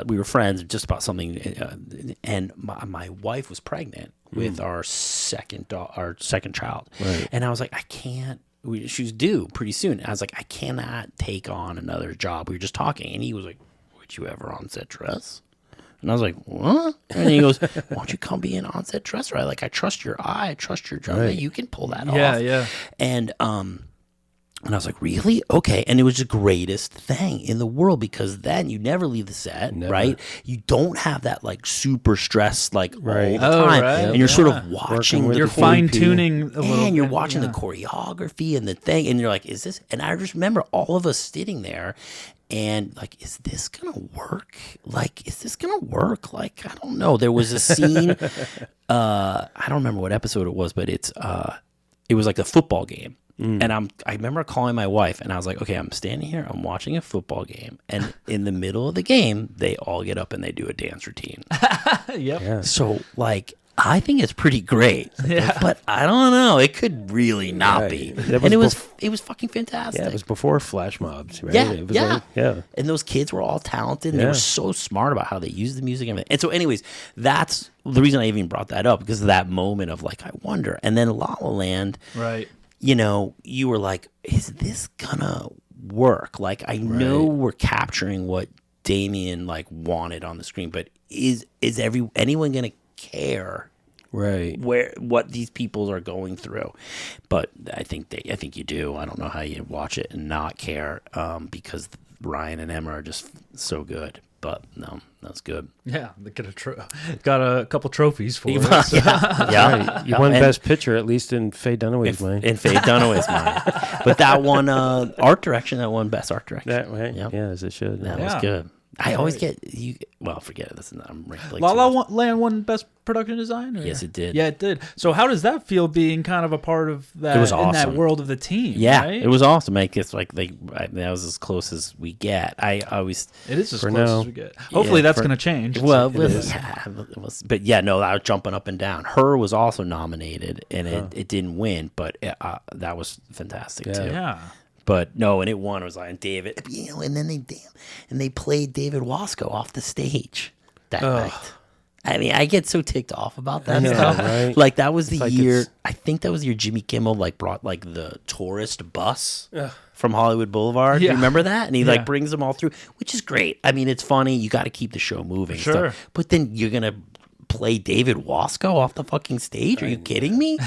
C: we were friends just about something, and my wife was pregnant with our second child, right. And I was like, I can't. She was due pretty soon. And I was like, I cannot take on another job. We were just talking, and he was like, "Would you ever on-set dress?" And I was like, "What?" And he goes, "Why don't you come be an on-set dresser? I trust your eye, I trust your job. Right. You can pull that off."
B: Yeah.
C: And I was like, really? Okay. And it was the greatest thing in the world, because then you never leave the set, right? You don't have that like super stress like all the time. Right. And you're sort of watching.
B: You're fine-tuning a little bit.
C: And you're watching the choreography and the thing. And you're like, is this? And I just remember all of us sitting there and like, is this going to work? Like, is this going to work? Like, I don't know. There was a scene. I don't remember what episode it was, but it was like the football game. And I remember calling my wife, and I was like, okay, I'm standing here, I'm watching a football game, and in the middle of the game, they all get up and they do a dance routine.
B: Yep. Yeah.
C: So, like, I think it's pretty great. Yeah. But I don't know. It could really not be. And it was fucking fantastic.
A: Yeah, it was before flash mobs, right?
C: Yeah,
A: it was
C: yeah. And those kids were all talented, and they were so smart about how they used the music and everything. And so, anyways, that's the reason I even brought that up, because of that moment of, like, I wonder. And then La La Land.
B: Right.
C: You know, you were like, is this gonna work? Like, I know we're capturing what Damien like wanted on the screen, but is anyone gonna care what these people are going through? But I think you do. I don't know how you watch it and not care, because Ryan and Emma are just so good. But no, that's good.
B: Yeah, they got a couple trophies for it. So.
A: Yeah. You won Best Picture, at least in Faye Dunaway's mind.
C: In Faye Dunaway's mind. But that won art direction. That won Best Art Direction.
A: That way, yeah, as it should.
C: That was good. I always get you. Well, forget it. I'm
B: La La Land won Best Production Design. Or?
C: Yes, it did.
B: Yeah, it did. So, how does that feel, being kind of a part of that?
C: It was awesome.
B: In that world of the team.
C: Yeah,
B: right?
C: It was awesome. I guess that was as close as we get. It
B: is as close as we get. Hopefully, that's going to change.
C: Well, but yeah, no, I was jumping up and down. Her was also nominated, and it didn't win, but that was fantastic too.
B: Yeah.
C: But no, and it won. It was like David, and then they played David Wasco off the stage that night. I mean, I get so ticked off about that stuff. Right? Like, that was the year. I think that was the year Jimmy Kimmel like brought like the tourist bus from Hollywood Boulevard. Yeah. You remember that? And he like brings them all through, which is great. I mean, it's funny. You got to keep the show moving.
B: Sure.
C: But then you're gonna play David Wasco off the fucking stage? Are you kidding me?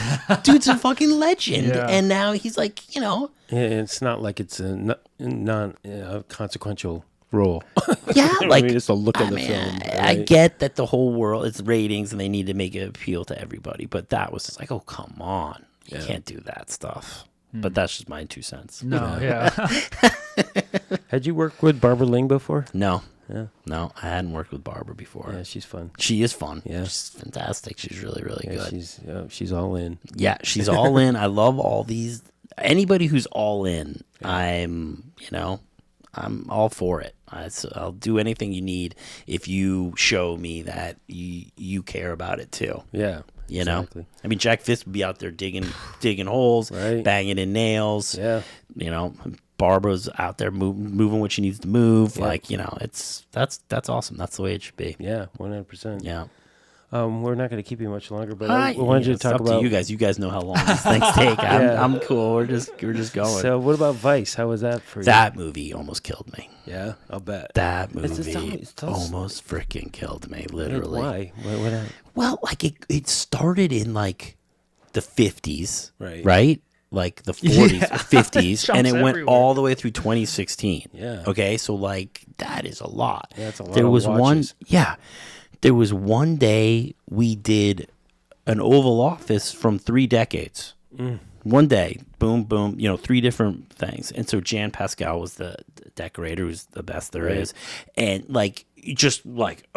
C: Dude's a fucking legend. Yeah. And now he's like, you know.
A: Yeah, it's not like it's a non-consequential role.
C: Yeah, like,
A: I mean, it's the look of the film.
C: Right? I get that the whole world, it's ratings and they need to make it appeal to everybody, but that was just like, oh, come on. You can't do that stuff. But that's just my 2 cents.
B: No, yeah.
A: Had you worked with Barbara Ling before?
C: No. Yeah. No, I hadn't worked with Barbara before.
A: Yeah, she's fun.
C: She is fun.
A: Yeah.
C: She's fantastic. She's really, really good.
A: She's all in.
C: Yeah, she's all in. I love all these. Anybody who's all in, I'm all for it. I'll do anything you need if you show me that you care about it too.
A: Yeah.
C: You know? I mean, Jack Fisk would be out there digging holes, banging in nails.
A: Yeah.
C: You know, Barbara's out there moving what she needs to move. Yeah. Like, you know, that's awesome. That's the way it should be.
A: Yeah, 100%.
C: Yeah.
A: We're not going to keep you much longer, but I wanted you to talk about
C: you guys. You guys know how long these things take. I'm cool. We're just going.
A: So, what about Vice? How was that for you?
C: That movie almost killed me.
A: Yeah, I'll bet.
C: That movie almost freaking killed me. Literally.
A: Why? What happened?
C: Well, like it started in like the 50s,
A: right?
C: Like the 40s, 50s, and it went all the way through 2016.
A: Yeah.
C: Okay, so like that is a lot.
A: Yeah, that's a lot.
C: There was one day we did an Oval Office from 3 decades. One day, boom, boom, 3 different things. And so Jan Pascal was the decorator, who's the best there is. And like, just like,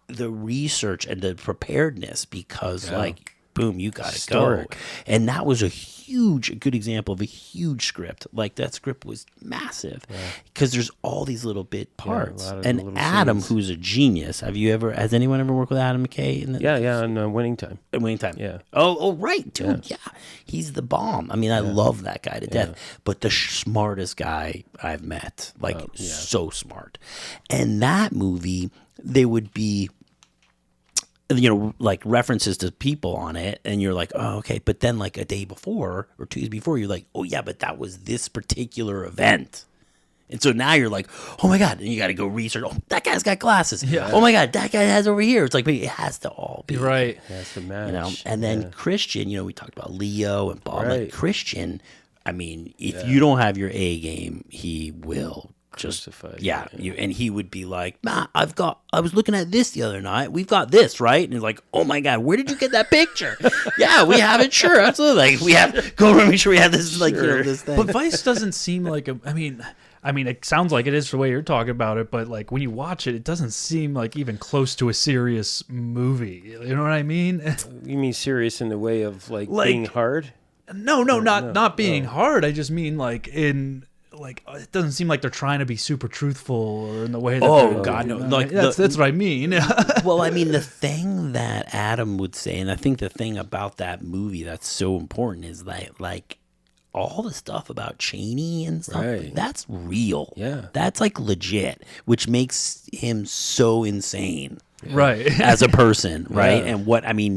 C: the research and the preparedness, because like boom, you got to go. And that was a good example of a huge script. Like that script was massive because there's all these little bit parts. And Adam, who's a genius. Has anyone ever worked with Adam McKay?
A: On Winning Time.
C: Winning Time.
A: Yeah.
C: Oh, right, dude. Yeah. He's the bomb. I mean, I love that guy to death. But the smartest guy I've met. Like, so smart. And that movie, they would be, like references to people on it, and you're like, oh, okay. But then like a day before or 2 days before, you're like, oh yeah, but that was this particular event. And so now you're like, oh my God, and you got to go research. Oh, that guy's got glasses. Yeah. Oh my God, that guy has over here. It's like, but it has to all be.
B: Right.
A: It has to match.
C: And then Christian, we talked about Leo and Bob. Like Christian, I mean, if you don't have your A game, he will justified. And he would be like, Matt, I was looking at this the other night. We've got this, right? And he's like, oh my God, where did you get that picture? Yeah, we have it. Sure, absolutely. Like, we have to go and make sure we have this, like, this thing.
B: But Vice doesn't seem like I mean, it sounds like it is the way you're talking about it, but like when you watch it, it doesn't seem like even close to a serious movie. You know what I mean?
A: You mean serious in the way of like being hard?
B: No, not being hard. I just mean like in. Like, it doesn't seem like they're trying to be super truthful or in the way that
C: God, no.
B: Like, that's what I mean.
C: Well, I mean, the thing that Adam would say, and I think the thing about that movie that's so important is that, like, all the stuff about Cheney and stuff, that's real.
A: Yeah.
C: That's, like, legit, which makes him so insane.
B: Right.
C: As a person, right? And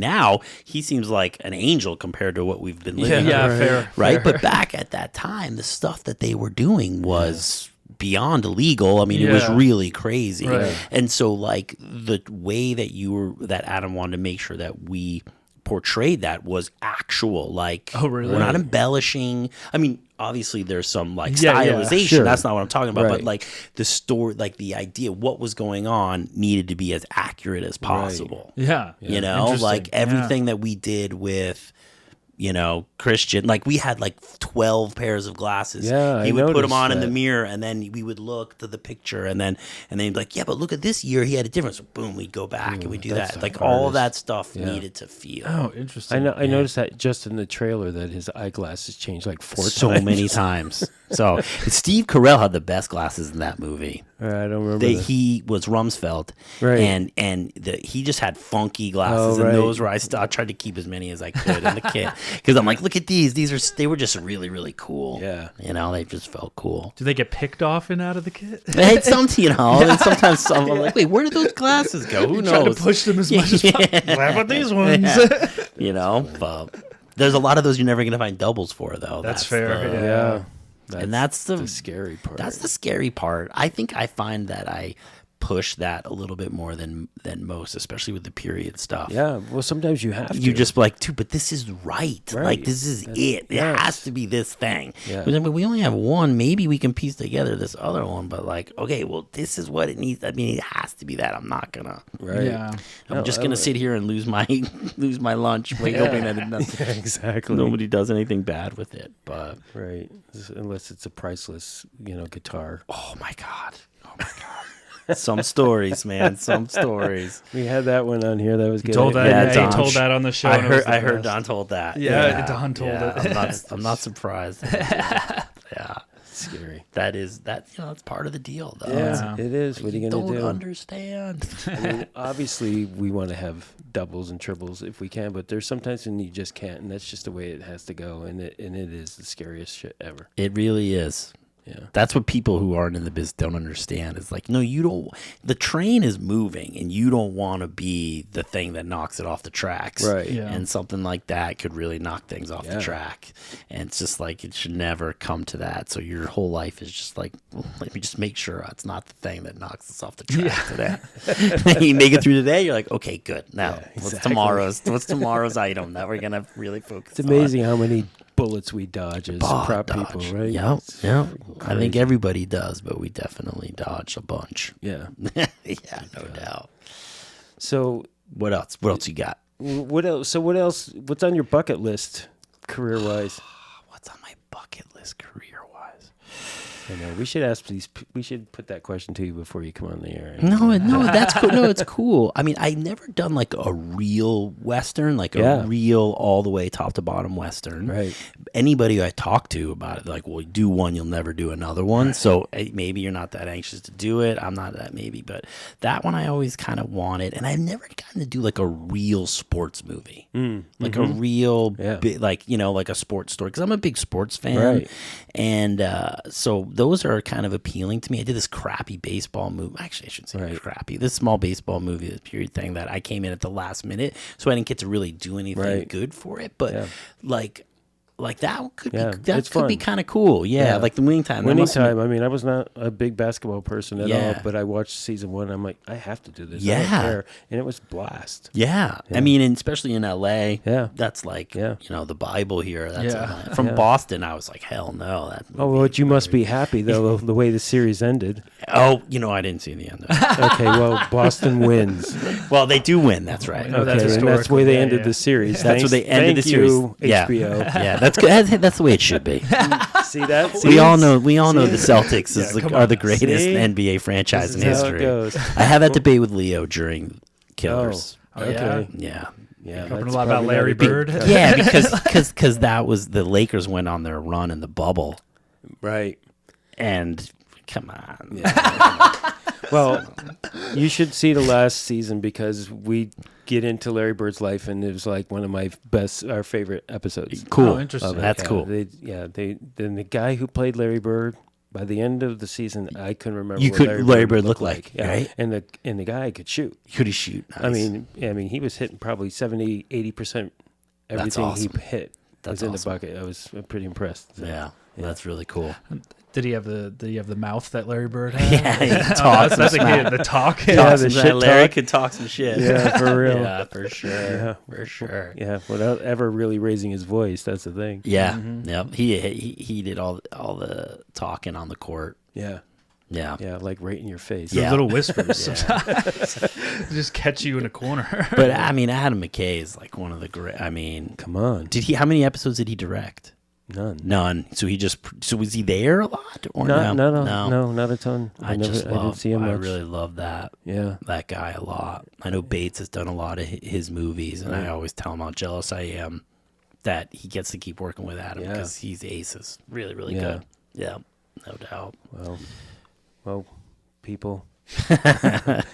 C: now he seems like an angel compared to what we've been living.
B: Fair.
C: Right? But back at that time, the stuff that they were doing was beyond illegal. I mean, it was really crazy.
B: Right.
C: And so, like, the way that Adam wanted to make sure that we portrayed that was actual. Like, we're not embellishing. I mean, obviously there's some like stylization. Sure. That's not what I'm talking about. But like the story, like the idea, what was going on needed to be as accurate as possible.
B: Yeah.
C: You know, like everything that we did with, Christian, like we had like 12 pairs of glasses.
A: Yeah,
C: he would put them on in the mirror, and then we would look to the picture, and then he'd be like, yeah, but look at this year, he had a difference. So boom, we'd go back and we do that. Like all of that stuff needed to feel.
B: Oh, interesting.
A: I noticed that just in the trailer that his eyeglasses changed like 4 times.
C: So many times. So Steve Carell had the best glasses in that movie.
A: I don't remember.
C: He was Rumsfeld, and he just had funky glasses, and those were I tried to keep as many as I could in the kit because I'm like, look at these. They were just really, really cool.
A: Yeah,
C: they just felt cool.
B: Do they get picked off and out of the kit?
C: And sometimes I'm like, wait, where did those glasses go? Who knows?
B: Trying to push them as much as possible. How about these ones?
C: But there's a lot of those you're never gonna find doubles for, though.
B: That's fair.
C: That's
A: the scary part.
C: That's the scary part. I think I find that I push that a little bit more than most, especially with the period stuff.
A: Yeah, well, sometimes you have to.
C: You just like, dude, but this is right. Like, this is it. It has to be this thing. Yeah. But we only have one. Maybe we can piece together this other one, but like, okay, well, this is what it needs. I mean, it has to be that. I'm not gonna.
A: Right. Yeah.
C: I'm just gonna sit here and lose my lunch, hoping that
A: exactly
C: nobody does anything bad with it. But
A: unless it's a priceless, guitar.
C: Oh my god. Some stories, man. Some stories.
A: We had that one on here. That was good.
B: He told that. He told that on the show.
C: I heard Don told that.
B: Yeah, Don told it.
C: I'm not surprised. Yeah,
A: scary.
C: That's part of the deal, though.
A: Yeah, it is. What are you gonna do?
C: Don't understand.
A: I mean, obviously, we want to have doubles and triples if we can, but there's sometimes when you just can't, and that's just the way it has to go. And it is the scariest shit ever.
C: It really is. Yeah. That's what people who aren't in the biz don't understand. It's like, no, you don't. The train is moving, and you don't want to be the thing that knocks it off the tracks.
A: Right.
B: Yeah.
C: And something like that could really knock things off the track. And it's just like, it should never come to that. So your whole life is just like, let me just make sure it's not the thing that knocks us off the track today. You make it through today, you're like, okay, good. Now, what's tomorrow's item that we're gonna really focus on?
A: It's amazing how many bullets we dodge as prop people, right?
C: Yeah. I think everybody does, but we definitely dodge a bunch.
A: Yeah.
C: Yeah, no doubt.
A: So
C: what else? What else you got?
A: What else? So what else? What's on your bucket list, career-wise?
C: What's on my bucket list, career-wise?
A: I know. We should ask these. We should put that question to you before you come on the air.
C: No, that's cool. No, it's cool. I mean, I never done like a real Western, like a real all the way top to bottom Western.
A: Right.
C: Anybody I talk to about it, like, well, do one, you'll never do another one. Right. So maybe you're not that anxious to do it. I'm not that maybe, but that one I always kind of wanted, and I've never gotten to do like a real sports movie, like a real, like like a sports story, because I'm a big sports fan, right. And so those are kind of appealing to me. I did this crappy baseball movie. Actually, I shouldn't say crappy. This small baseball movie, this period thing that I came in at the last minute, so I didn't get to really do anything good for it. But like that could be kind of cool. Yeah, like the Winning Time.
A: Winning Time. I mean, I was not a big basketball person at all, but I watched season 1. I'm like, I have to do this. I don't care. And it was blast.
C: Yeah. I mean, and especially in LA. Yeah, that's like the Bible here. That's from Boston. I was like, hell no.
A: But you must be happy though the way the series ended.
C: Oh, I didn't see the end of it.
A: Okay, well, Boston wins.
C: Well, they do win. That's right.
A: Okay, and that's the way they ended the series.
C: That's where they ended the series.
A: HBO.
C: Yeah. That's good. That's the way it should be.
A: See that?
C: We all know the Celtics are the greatest NBA franchise in history. I had that debate with Leo during Killers.
A: Oh, okay.
C: Yeah.
B: Talking a lot about Larry Bird.
C: Yeah, because that was the Lakers went on their run in the bubble.
A: Right.
C: And come on.
A: Yeah. Well, you should see the last season because we get into Larry Bird's life, and it was like one of our favorite episodes.
C: Cool.
B: Oh, interesting.
C: That's cool.
A: Then the guy who played Larry Bird, by the end of the season, I couldn't remember what
C: Larry Bird looked like.
A: Yeah.
C: Right?
A: And the guy could shoot.
C: Could he shoot? Nice.
A: I mean, he was hitting probably 70, 80% everything he hit was in the bucket. I was pretty impressed. So.
C: Yeah, that's really cool.
B: Did he have the mouth that Larry Bird had?
C: Yeah, he talks.
B: That's the talk.
C: The shit. Larry could talk some shit.
A: Yeah, for real.
C: Yeah, for sure.
A: Yeah,
C: for sure.
A: Yeah, without ever really raising his voice. That's the thing.
C: Yeah, Yep. He did all the talking on the court.
A: Yeah. Yeah, like right in your face.
B: Those little whispers sometimes. Just catch you in a corner.
C: But I mean, Adam McKay is like one of the great. I mean,
A: come on.
C: How many episodes did he direct? None. So was he there a lot or
A: no, not a ton. I didn't see him much.
C: I really love that.
A: Yeah,
C: that guy a lot. I know Bates has done a lot of his movies, and I always tell him how jealous I am that he gets to keep working with Adam because he's aces. Really, really good. Yeah, no doubt.
A: Well, people.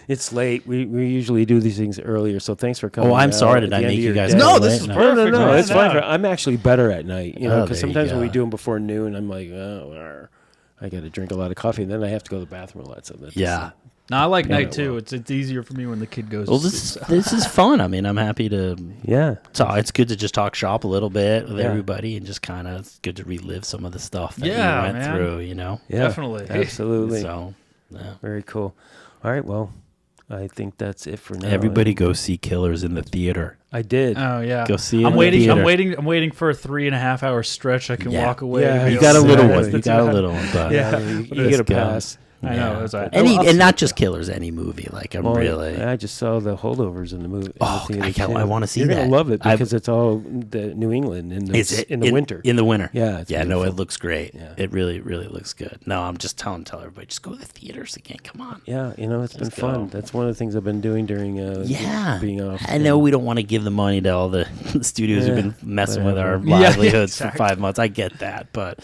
A: It's late. We usually do these things earlier, so thanks for coming.
C: Oh, I'm sorry. Did I make you guys?
B: No, this is perfect.
A: No, it's fine. I'm actually better at night, because sometimes when we do them before noon, I'm like, I got to drink a lot of coffee, and then I have to go to the bathroom a lot. So that's
B: No, I like night too. It's easier for me when the kid goes.
C: Well, this is fun. I mean, I'm happy to.
A: Yeah.
C: It's good to just talk shop a little bit with everybody, and just kind of it's good to relive some of the stuff that you went through.
A: Yeah,
B: definitely,
A: absolutely.
C: So,
A: very cool. All right, well, I think that's it for now.
C: Everybody go see Killers in the theater.
A: I did.
B: Oh yeah.
C: Go see it.
B: I'm waiting for a 3.5 hour stretch. I can walk away.
C: Yeah, you got a little one. You get
A: a pass.
B: I know.
C: And not just Killers, any movie. Like
A: I just saw the Holdovers in the movie.
C: I want to see
A: You're
C: that.
A: You're gonna love it because it's all the New England in the winter.
C: In the winter.
A: Yeah.
C: It looks great. Yeah. It really, really looks good. No, I'm just tell everybody, just go to the theaters again. Come on.
A: Yeah, it's been fun. That's one of the things I've been doing during being off.
C: I know we don't want to give the money to all the studios who've been messing with our livelihoods for 5 months. I get that, but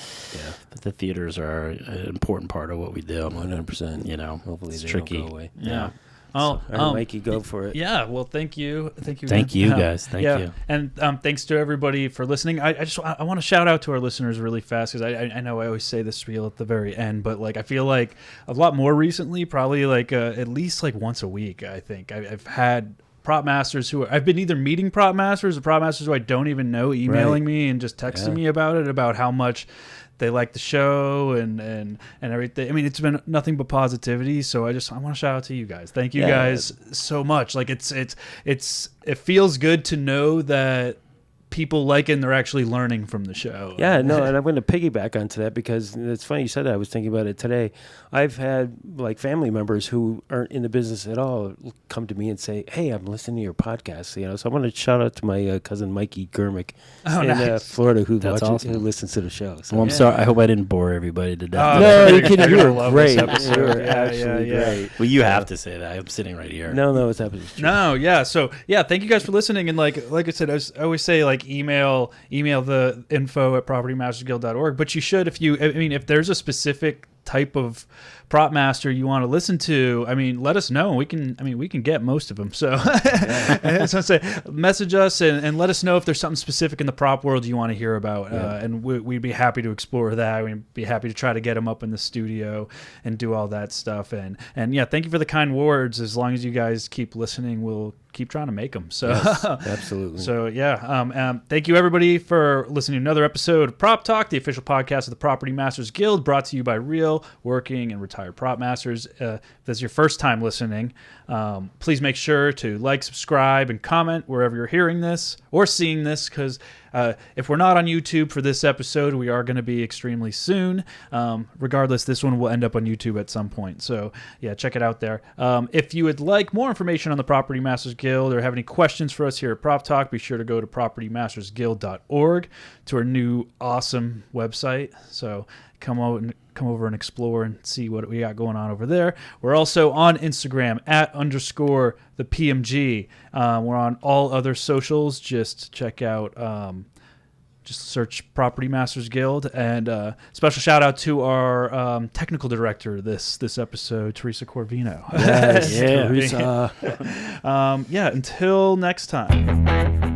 C: the theaters are an important part of what we do.
A: 100%. Hopefully
C: it's
A: they
C: tricky.
A: Don't go away.
C: Yeah.
B: Oh,
A: Mikey, go for it.
B: Yeah. Well, thank you.
C: Thank you, guys. Thank you.
B: And thanks to everybody for listening. I want to shout out to our listeners really fast because I know I always say this spiel at the very end, but like I feel like a lot more recently, probably like at least like once a week. I think I've had prop masters I've been either meeting prop masters or prop masters who I don't even know emailing me and just texting me about it, about how much they like the show and everything. I mean, it's been nothing but positivity. So I want to shout out to you guys. Thank you guys so much. Like it feels good to know that people like it and they're actually learning from the show.
A: Yeah, no, and I'm going to piggyback onto that because it's funny you said that. I was thinking about it today. I've had like family members who aren't in the business at all come to me and say, "Hey, I'm listening to your podcast." You know, so I want to shout out to my cousin Mikey Germick in Florida who listens to the show. So,
C: well, I'm sorry. I hope I didn't bore everybody to death.
A: No, you were great. You were absolutely great.
C: Well, you have to say that. I'm sitting right here.
A: No, it's absolutely true.
B: No, yeah. So yeah, thank you guys for listening. And like I said, I always say like email the info at propertymastersguild.org. But you should if there's a specific type of prop master you want to listen to, let us know. We can get most of them. So, so say, message us and let us know if there's something specific in the prop world you want to hear about. And we'd be happy to explore that. We'd be happy to try to get them up in the studio and do all that stuff. And yeah, thank you for the kind words. As long as you guys keep listening, we'll keep trying to make them. So
A: yes, absolutely.
B: So yeah, thank you everybody for listening to another episode of Prop Talk, the official podcast of the Property Masters Guild, brought to you by real, working, and retired prop masters. If this is your first time listening, please make sure to like, subscribe, and comment wherever you're hearing this or seeing this, because if we're not on YouTube for this episode, we are going to be extremely soon. Regardless, this one will end up on YouTube at some point. So yeah, check it out there. If you would like more information on the Property Masters Guild or have any questions for us here at Prop Talk, be sure to go to propertymastersguild.org, to our new awesome website. So come over and explore and see what we got going on over there. We're also on Instagram @_the PMG. We're on all other socials. Just check out, just search Property Masters Guild. And special shout out to our technical director this episode, Teresa Corvino.
A: Yes, Teresa.
B: Yeah, until next time.